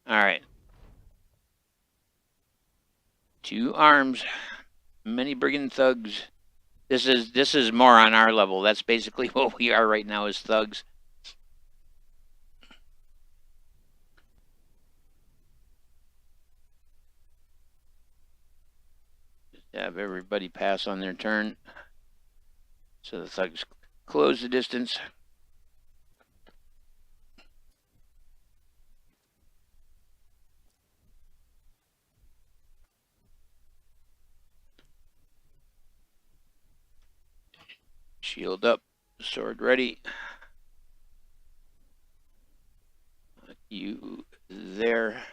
All right. 2 arms. Many brigand thugs. This is more on our level. That's basically what we are right now, as thugs. Just have everybody pass on their turn, so the thugs close the distance. Shield up, sword ready. You there.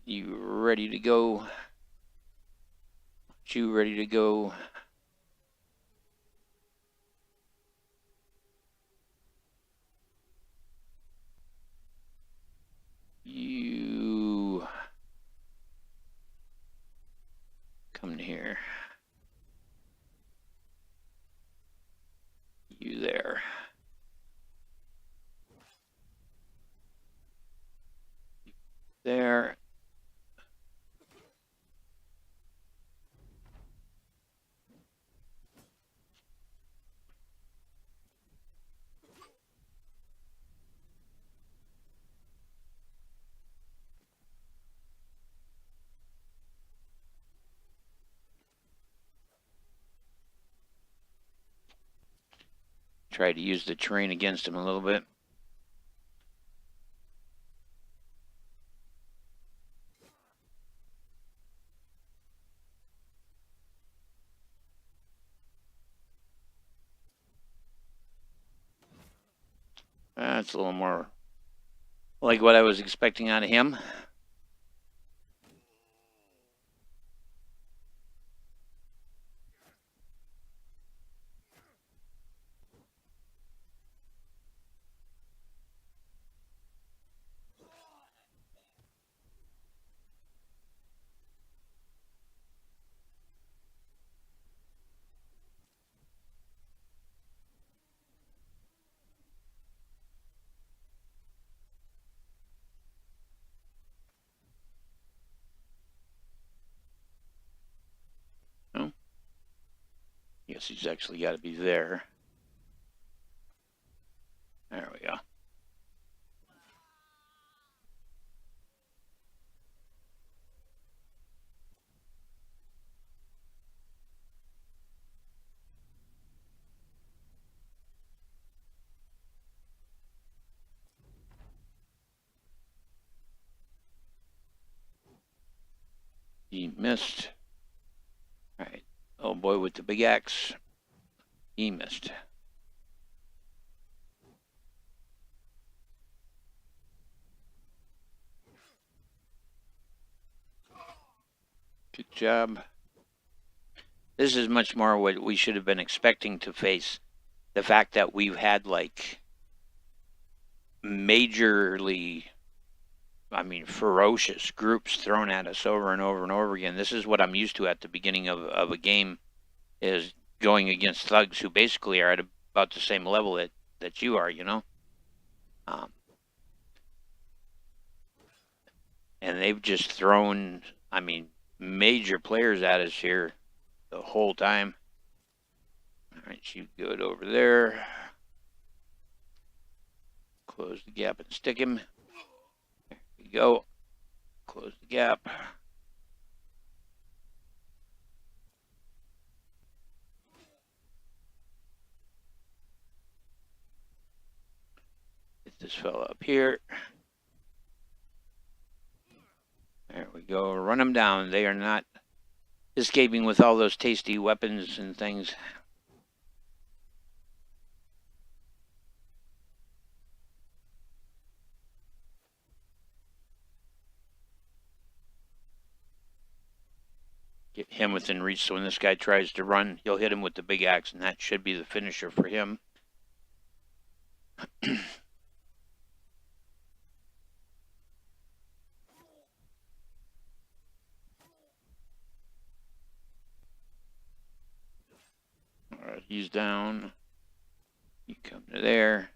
You ready to go. You ready to go. You come here. You there. There. Try to use the terrain against him a little bit. That's a little more like what I was expecting out of him. Oh, yes, he's actually got to be there. There we go. He missed. All right. Oh boy, with the big axe. He missed. Good job. This is much more what we should have been expecting to face. The fact that we've had like majorly, I mean, ferocious groups thrown at us over and over and over again. This is what I'm used to at the beginning of a game, is going against thugs who basically are at about the same level that you are, you know? And they've just thrown, I mean, major players at us here the whole time. All right, shoot good over there. Close the gap and stick him. There we go. Close the gap. Get this fella up here. There we go. Run them down. They are not escaping with all those tasty weapons and things. Get him within reach, so when this guy tries to run, he'll hit him with the big axe, and that should be the finisher for him. All right, he's down. You come to there.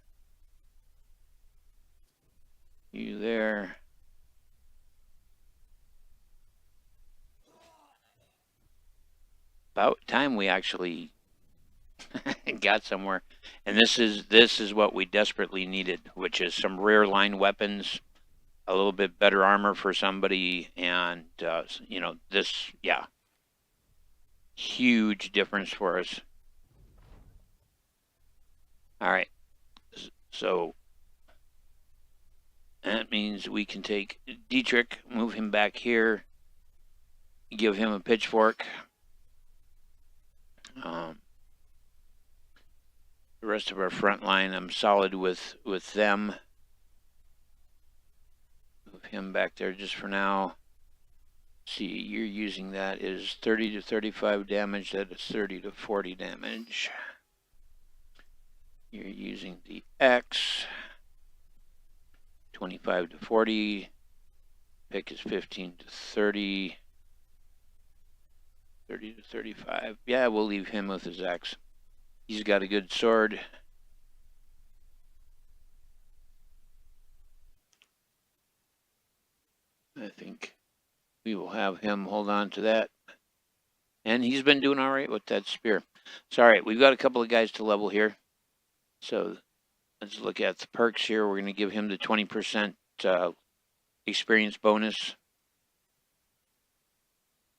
You there. About time we actually got somewhere. And this is what we desperately needed, which is some rear line weapons, a little bit better armor for somebody, and you know, this, yeah, huge difference for us. All right, so that means we can take Dietrich, move him back here, give him a pitchfork. The rest of our front line, I'm solid with them. Move him back there just for now. See, you're using that is 30 to 35 damage. That is 30 to 40 damage. You're using the X. 25 to 40. Pick is 15 to 30. 30 to 35. Yeah, we'll leave him with his X. He's got a good sword. I think we will have him hold on to that. And he's been doing all right with that spear. So, all right, we've got a couple of guys to level here. So let's look at the perks here. We're going to give him the 20% experience bonus.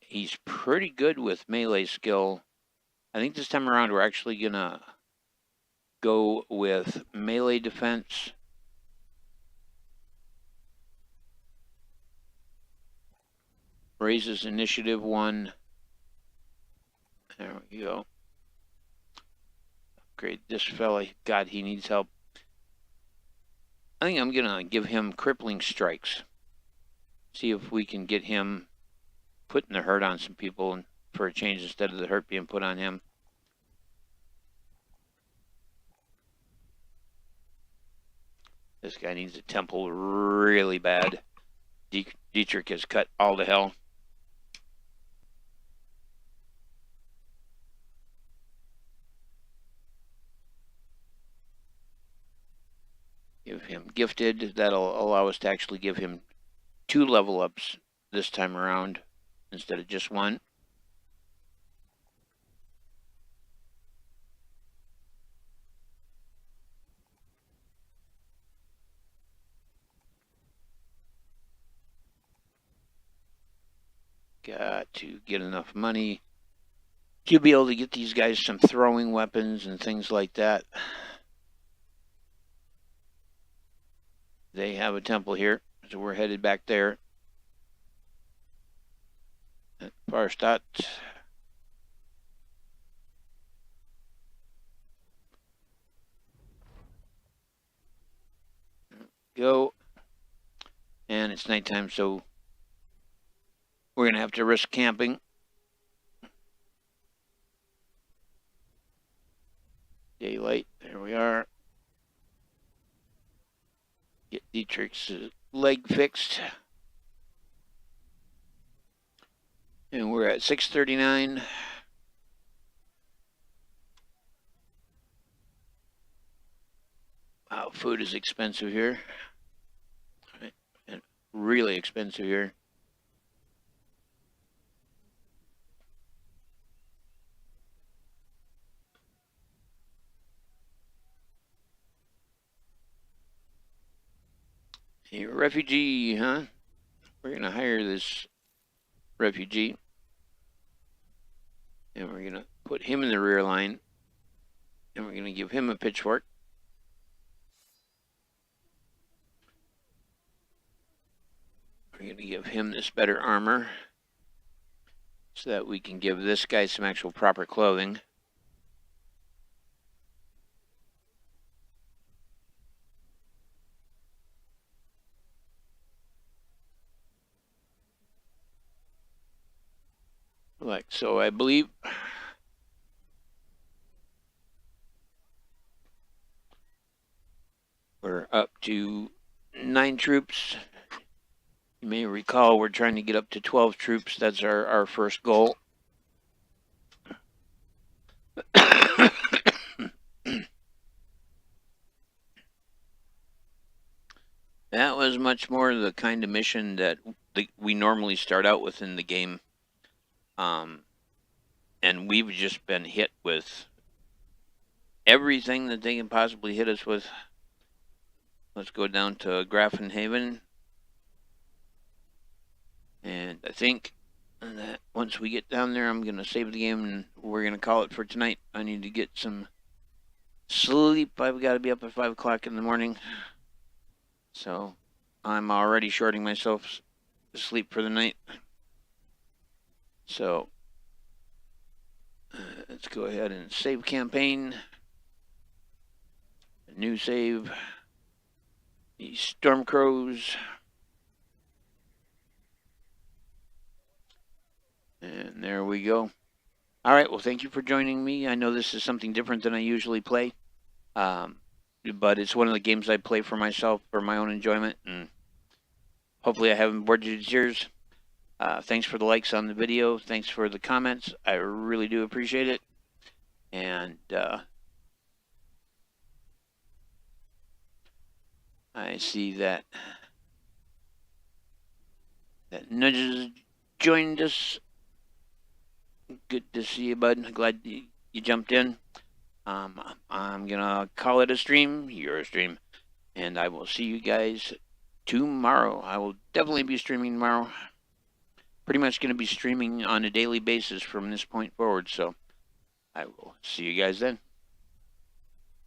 He's pretty good with melee skill. I think this time around we're actually going to go with melee defense. Raises initiative 1. There we go. Upgrade this fella. God, he needs help. I think I'm going to give him crippling strikes. See if we can get him putting the hurt on some people for a change instead of the hurt being put on him. This guy needs a temple really bad. Dietrich is cut all to hell. Give him gifted. That'll allow us to actually give him 2 level ups this time around instead of just 1. Got to get enough money to be able to get these guys some throwing weapons and things like that. They have a temple here, so we're headed back there. Farstadt. Go. And it's nighttime, so we're going to have to risk camping. Daylight. There we are. Get Dietrich's leg fixed. And we're at 6:39. Wow, food is expensive here. And really expensive here. A refugee, huh? We're going to hire this refugee. And we're going to put him in the rear line. And we're going to give him a pitchfork. We're going to give him this better armor so that we can give this guy some actual proper clothing. Like so, I believe. We're up to 9 troops. You may recall we're trying to get up to 12 troops. That's our first goal. That was much more the kind of mission that we normally start out with in the game. And we've just been hit with everything that they can possibly hit us with. Let's go down to Grafenhaven. And I think that once we get down there, I'm going to save the game and we're going to call it for tonight. I need to get some sleep. I've got to be up at 5 o'clock in the morning. So I'm already shorting myself sleep for the night. So let's go ahead and save campaign. A new save. The Stormcrows. And there we go. All right, well, thank you for joining me. I know this is something different than I usually play. But it's one of the games I play for myself, for my own enjoyment. And hopefully I haven't bored you to tears. Thanks for the likes on the video. Thanks for the comments. I really do appreciate it. And I see that Nudges joined us. Good to see you, bud. Glad you jumped in. I'm gonna call it a stream. You're a stream. And I will see you guys tomorrow. I will definitely be streaming tomorrow. Pretty much going to be streaming on a daily basis from this point forward. So I will see you guys then.